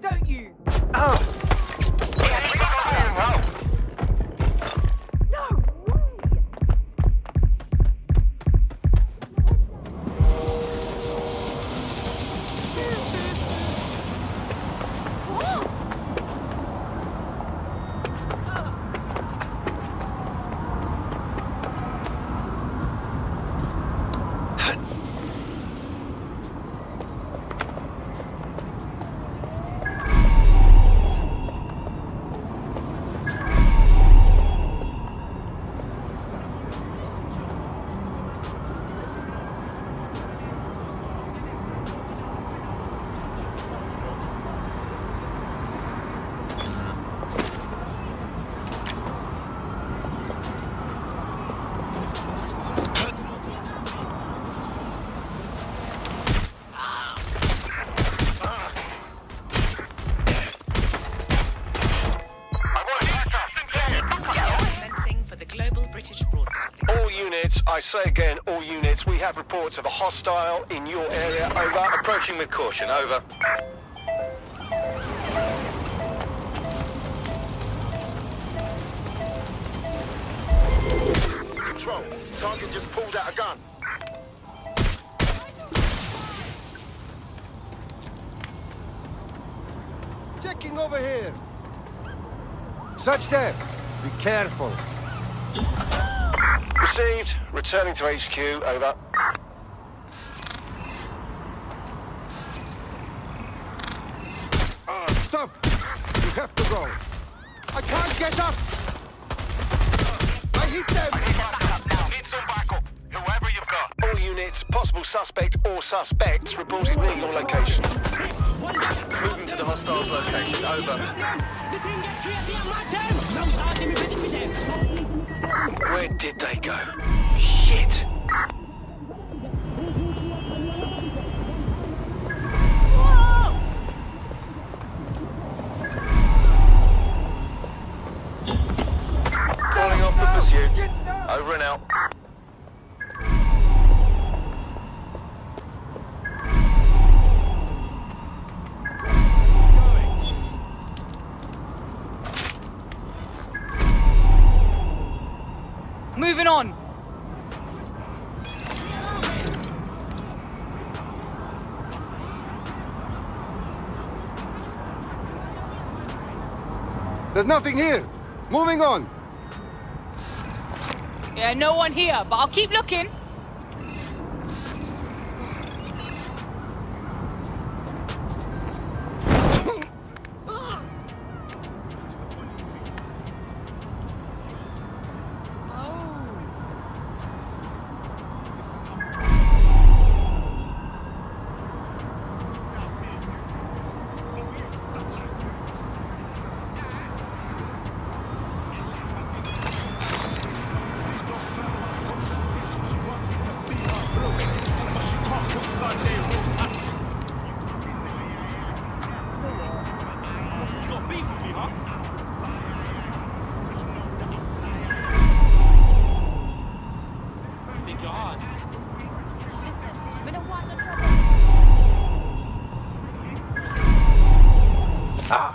[SPEAKER 20] Don't you?
[SPEAKER 7] I say again, all units, we have reports of a hostile in your area. Over. Approaching with caution. Over.
[SPEAKER 21] Control. Target just pulled out a gun.
[SPEAKER 11] Checking over here. Such there. Be careful.
[SPEAKER 7] Received. Returning to HQ. Over.
[SPEAKER 11] Stop! You have to go. I can't get up! hit them!
[SPEAKER 7] I need backup now. Need some backup. Whoever you've got. All units, possible suspect or suspects reported near your location. Moving to the hostiles location. Over. Where did they go? Shit! Calling off the pursuit. Over and out.
[SPEAKER 16] Moving on.
[SPEAKER 11] There's nothing here. Moving on.
[SPEAKER 16] Yeah, no one here, but I'll keep looking.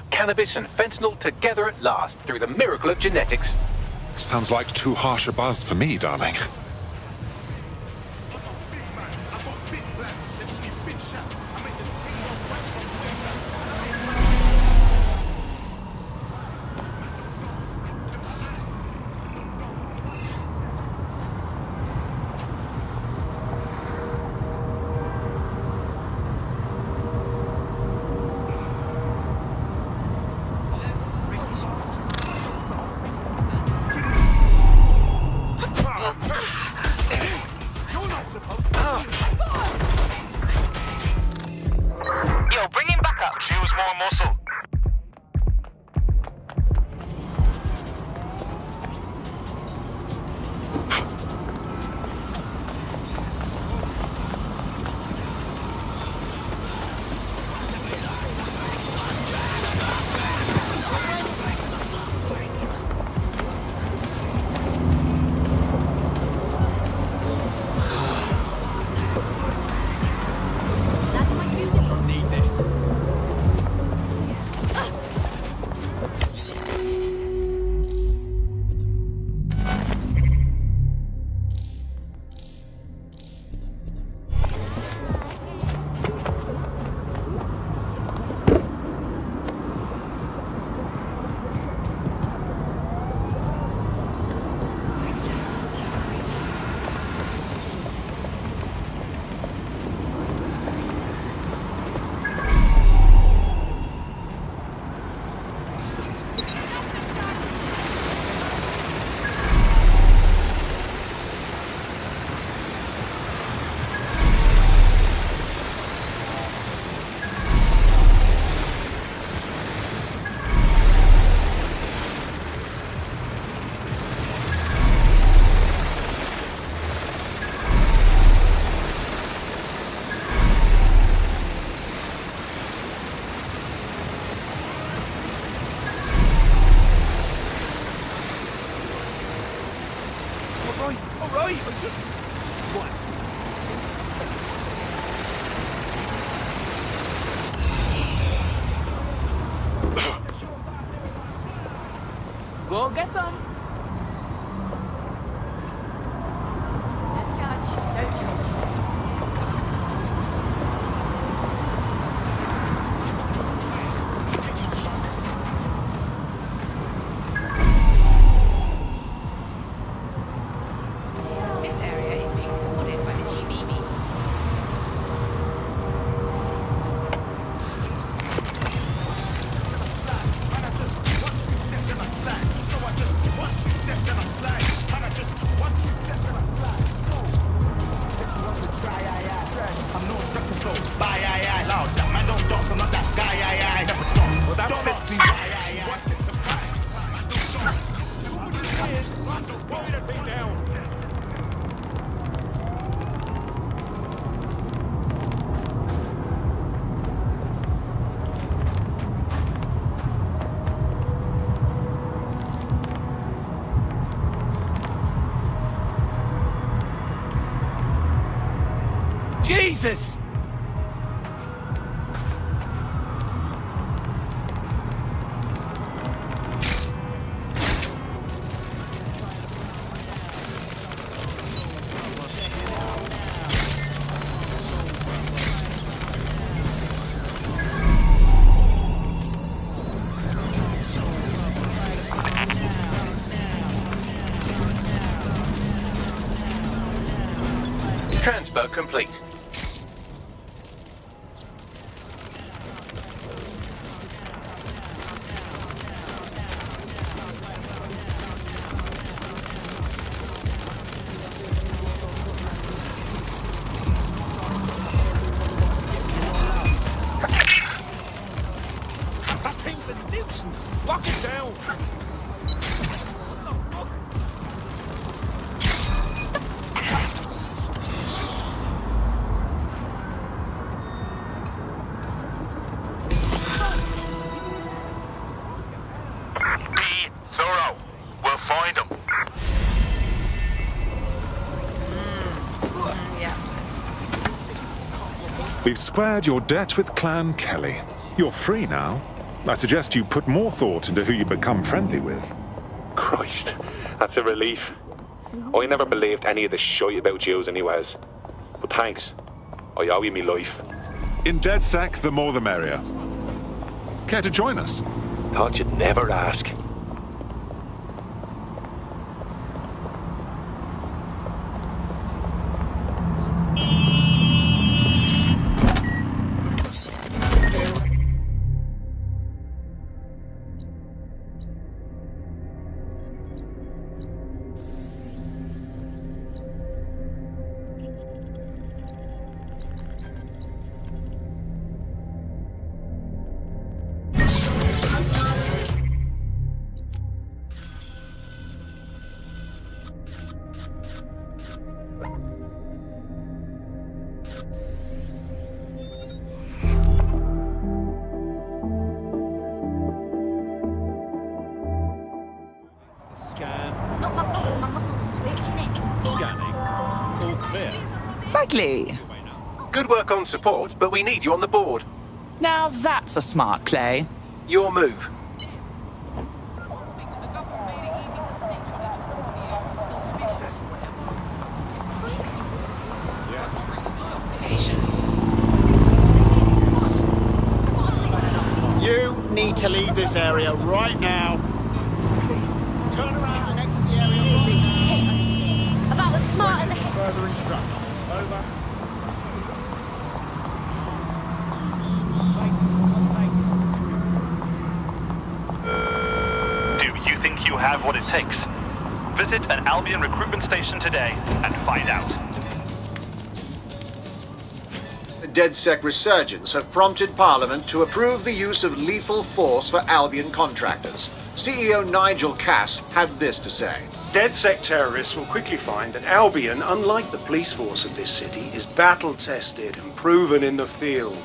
[SPEAKER 1] Cannabis and fentanyl together at last, through the miracle of genetics.
[SPEAKER 6] Sounds like too harsh a buzz for me, darling.
[SPEAKER 14] Jesus!
[SPEAKER 1] Transfer complete.
[SPEAKER 14] That thing's a nuisance! Lock it down!
[SPEAKER 21] Zorro, we'll find him.
[SPEAKER 4] Yeah.
[SPEAKER 6] We've squared your debt with Clan Kelly. You're free now. I suggest you put more thought into who you become friendly with.
[SPEAKER 19] Christ, that's a relief. I never believed any of the shite about yous anyways. But thanks. I owe you me life.
[SPEAKER 6] In DedSec, the more the merrier. Care to join us?
[SPEAKER 19] Thought you'd never ask.
[SPEAKER 4] Not my fault, my muscles twitching it.
[SPEAKER 10] Scanning. All clear.
[SPEAKER 2] Bagley.
[SPEAKER 1] Good work on support, but we need you on the board.
[SPEAKER 2] Now that's a smart play.
[SPEAKER 1] Your move.
[SPEAKER 14] You need to leave this area right now. Please, turn around and exit the area right now.
[SPEAKER 4] About as smart as a hit.
[SPEAKER 14] Further instructions. Over.
[SPEAKER 22] Do you think you have what it takes? Visit an Albion recruitment station today and find out.
[SPEAKER 23] DedSec resurgence have prompted Parliament to approve the use of lethal force for Albion contractors. CEO Nigel Cass had this to say.
[SPEAKER 24] DedSec terrorists will quickly find that Albion, unlike the police force of this city, is battle-tested and proven in the field.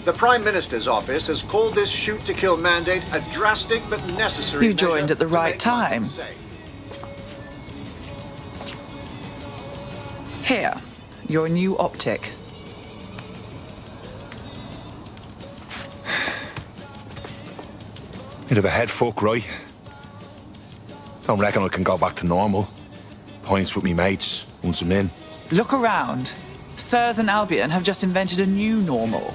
[SPEAKER 23] The Prime Minister's office has called this shoot-to-kill mandate a drastic but necessary
[SPEAKER 2] You joined at the right time. Here, your new optic.
[SPEAKER 17] Bit of a head fuck, right? Don't reckon I can go back to normal. Points with me mates, once I'm in.
[SPEAKER 2] Look around. Sirs and Albion have just invented a new normal.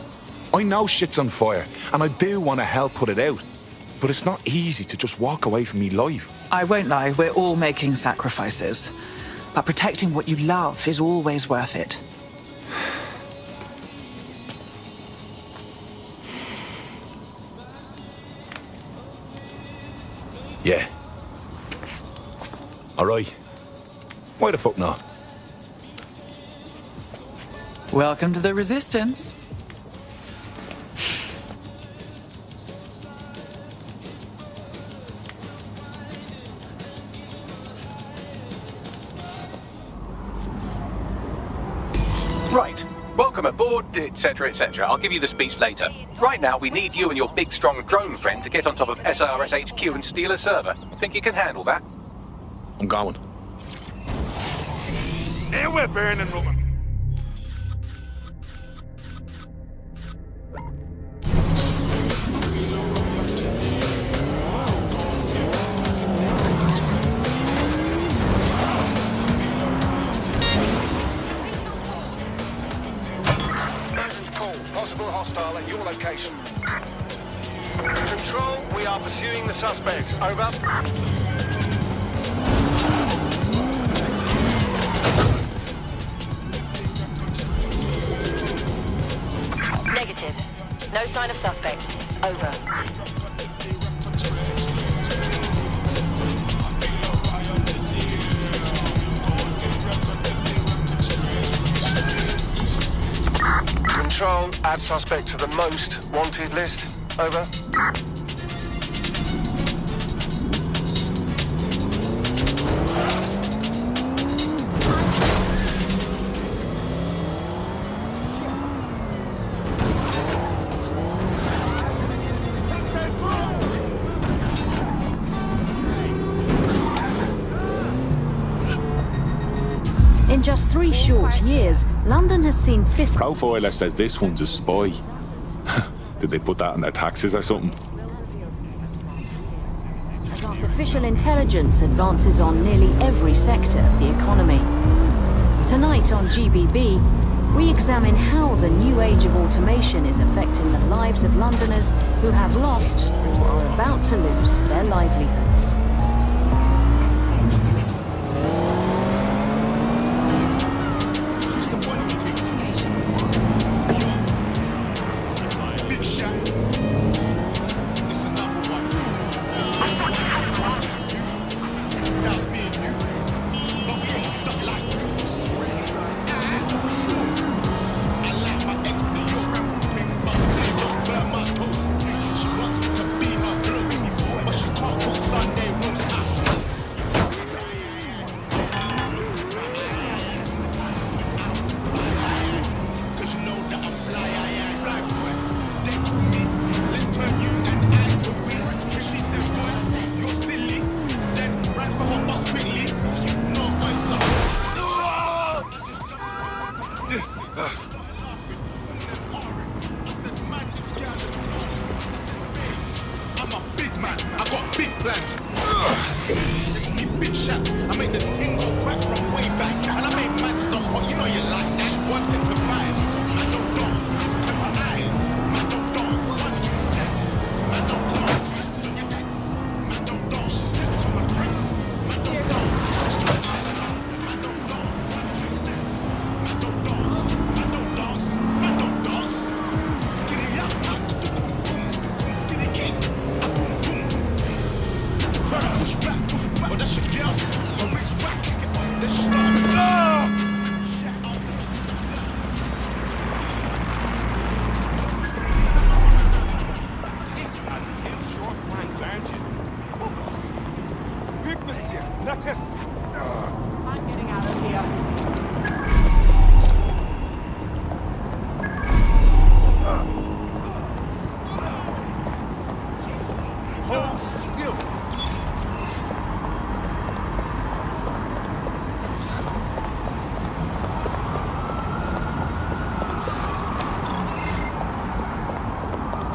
[SPEAKER 17] I know shit's on fire, and I do want to help put it out. But it's not easy to just walk away from me life.
[SPEAKER 2] I won't lie, we're all making sacrifices. But protecting what you love is always worth it.
[SPEAKER 17] Yeah. Alright. Why the fuck not?
[SPEAKER 2] Welcome to the Resistance.
[SPEAKER 1] Right. Welcome aboard, etc., etc. I'll give you the speech later. Right now, we need you and your big, strong drone friend to get on top of SIRS HQ and steal a server. Think you can handle that?
[SPEAKER 17] I'm going.
[SPEAKER 14] Now we're burning rubber.
[SPEAKER 7] Possible hostile at your location. Control, we are pursuing the suspect. Over.
[SPEAKER 9] Negative. No sign of suspect. Over.
[SPEAKER 7] Control, add suspect to the most wanted list. Over.
[SPEAKER 3] In just 3 short years, London has seen 50...
[SPEAKER 19] Profiler says this one's a spy. Did they put that in their taxes or something?
[SPEAKER 3] as artificial intelligence advances on nearly every sector of the economy. Tonight on GBB, we examine how the new age of automation is affecting the lives of Londoners who have lost or are about to lose their livelihoods.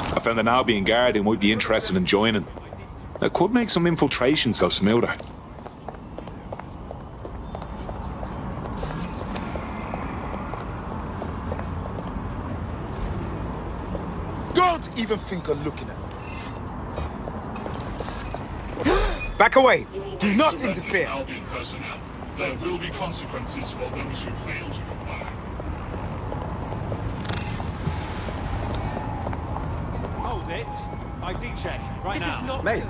[SPEAKER 19] I found an Albion guard who might be interested in joining. That could make some infiltrations go smoother.
[SPEAKER 8] Don't even think of looking at me. Back away. Do not interfere.
[SPEAKER 5] Albion personnel. There will be consequences for those who fail to comply.
[SPEAKER 10] Hold it. ID check, right
[SPEAKER 8] This
[SPEAKER 10] now.
[SPEAKER 8] is not Mate,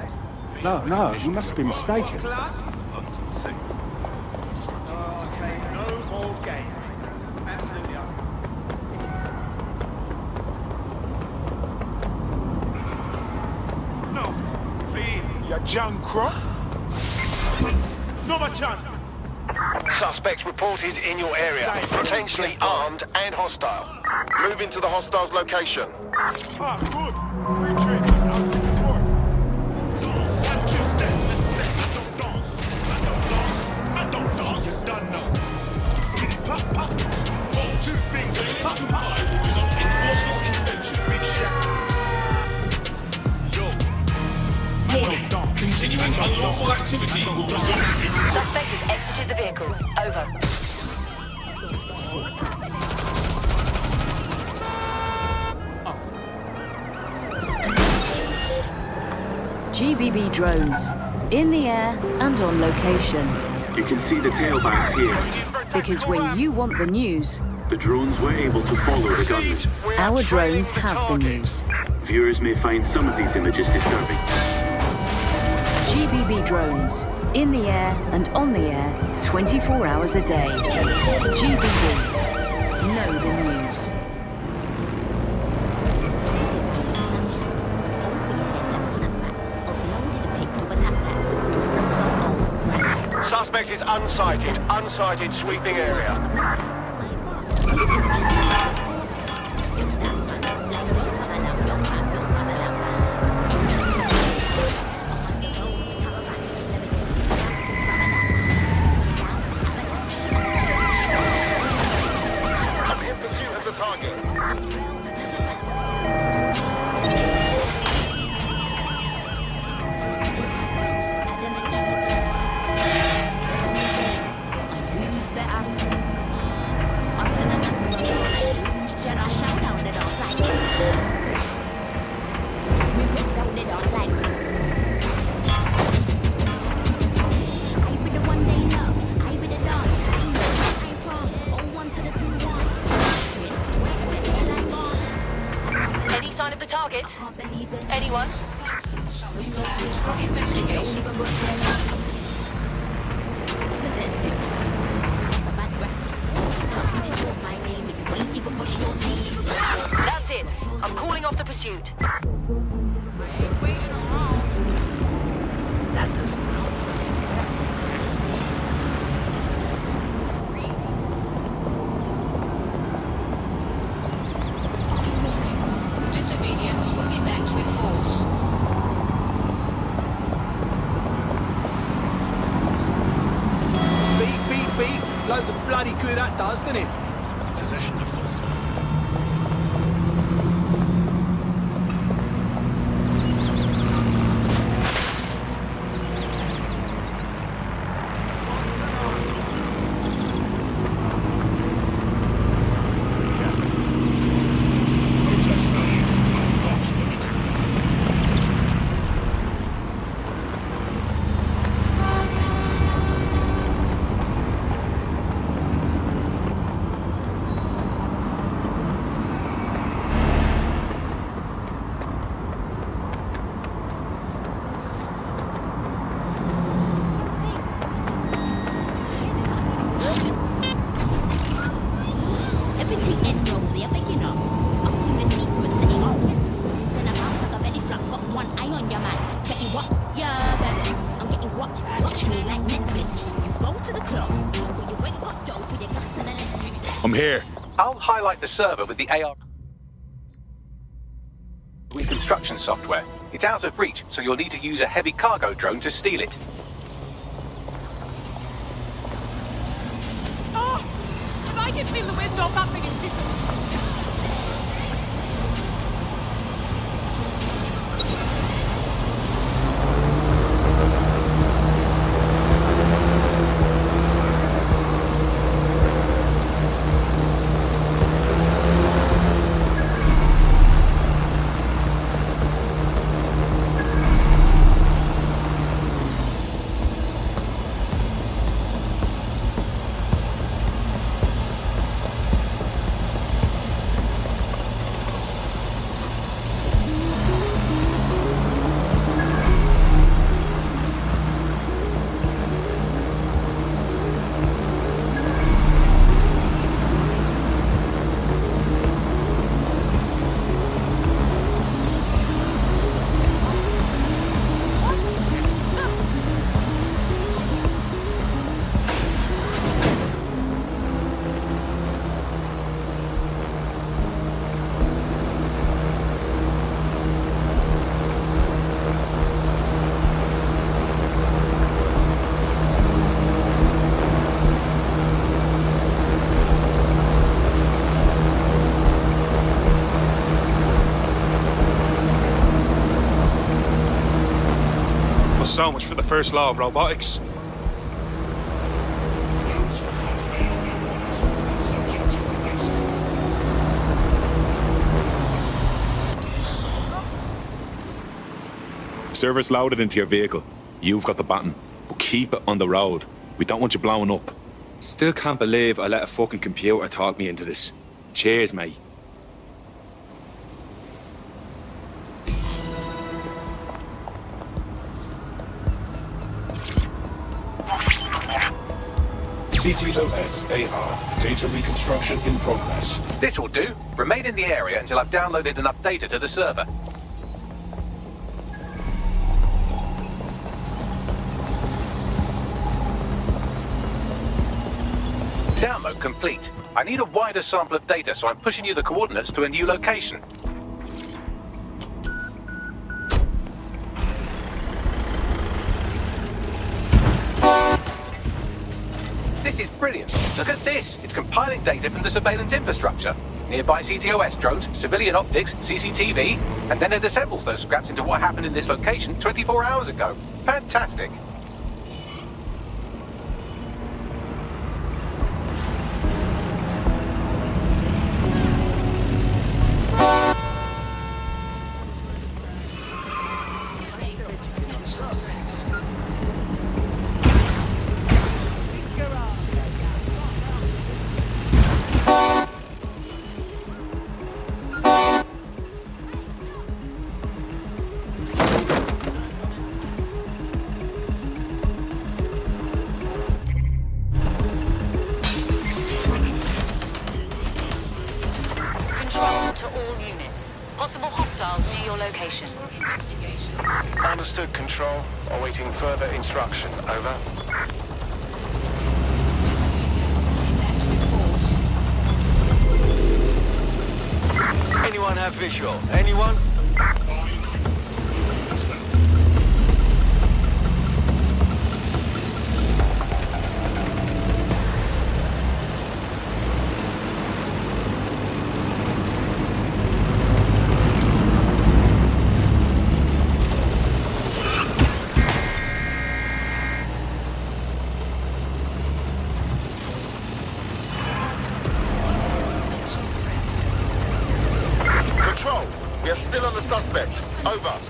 [SPEAKER 8] no, you must be mistaken.
[SPEAKER 10] Okay, no more games. Absolutely.
[SPEAKER 8] No, please, you young crook. No more chances.
[SPEAKER 7] Suspects reported in your area, potentially armed and hostile.
[SPEAKER 21] Move into the hostile's location.
[SPEAKER 8] Ah, good. Free trade. How's the report? One, two, step. I don't dance. I don't dance. I don't dance. You don't know. Skinny pop, pop. 1, 2 fingers. Pop, pop.
[SPEAKER 5] In personal intervention.
[SPEAKER 8] Big shot. Yo.
[SPEAKER 5] Warning. Continuing unlawful activity will result in...
[SPEAKER 9] Suspect has exited the vehicle. Over.
[SPEAKER 3] GBB drones, in the air and on location.
[SPEAKER 12] You can see the tailbacks here.
[SPEAKER 3] Because when you want the news,
[SPEAKER 12] The drones were able to follow the gunman.
[SPEAKER 3] our drones have the news.
[SPEAKER 12] Viewers may find some of these images disturbing.
[SPEAKER 3] GBB drones, in the air and on the air, 24 hours a day. GBB, know the news.
[SPEAKER 7] Suspect is unsighted. Unsighted sweeping area.
[SPEAKER 21] I'm in pursuit of the target.
[SPEAKER 9] Any sign of the target? Anyone? That's it. I'm calling off the pursuit.
[SPEAKER 13] Disobedience will be met with force.
[SPEAKER 10] Beep, beep, beep. Loads of bloody good that does, doesn't it?
[SPEAKER 8] Possession of falsified.
[SPEAKER 4] Everything ain't rosy, I think you know. I'm feeling deep from a city office. Then I bounce like a belly flop, got one eye on your man. Fetty what? Yeah, baby. I'm getting guap. Watch me like Netflix. You go to the club, but you ain't got dough for the gas and electric.
[SPEAKER 19] I'm here.
[SPEAKER 1] I'll highlight the server with the AR reconstruction software. It's out of reach, so you'll need to use a heavy cargo drone to steal it.
[SPEAKER 16] If I can feel the wind off that biggest difference.
[SPEAKER 19] Well, so much for the first law of robotics. Server's loaded into your vehicle. You've got the baton, but keep it on the road. We don't want you blowing up.
[SPEAKER 17] Still can't believe I let a fucking computer talk me into this. Cheers, mate.
[SPEAKER 8] CTOS AR. Data reconstruction in progress.
[SPEAKER 1] This will do. Remain in the area until I've downloaded enough data to the server. Download complete. I need a wider sample of data, so I'm pushing you the coordinates to a new location. This is brilliant. Look at this. It's compiling data from the surveillance infrastructure. Nearby CTOS drones, civilian optics, CCTV, and then it assembles those scraps into what happened in this location 24 hours ago. Fantastic.
[SPEAKER 9] Control to all units. Possible hostiles near your location. Investigation.
[SPEAKER 7] Understood, Control. Awaiting further instruction. Over.
[SPEAKER 10] Anyone have visual? Anyone?
[SPEAKER 21] Control, we are still on the suspect. Over.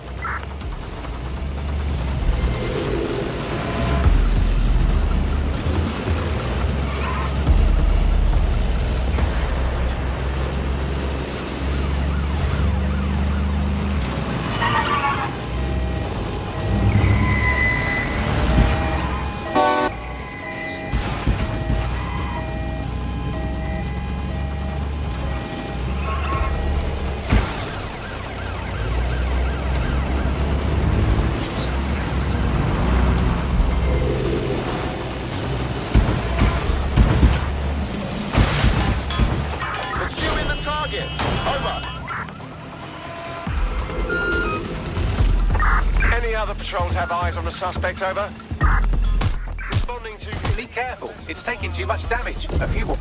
[SPEAKER 21] Pursuing the target. Over.
[SPEAKER 7] Any other patrols have eyes on the suspect? Over. Responding to...
[SPEAKER 1] Be careful. It's taking too much damage. A few more.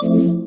[SPEAKER 11] Mm-hmm.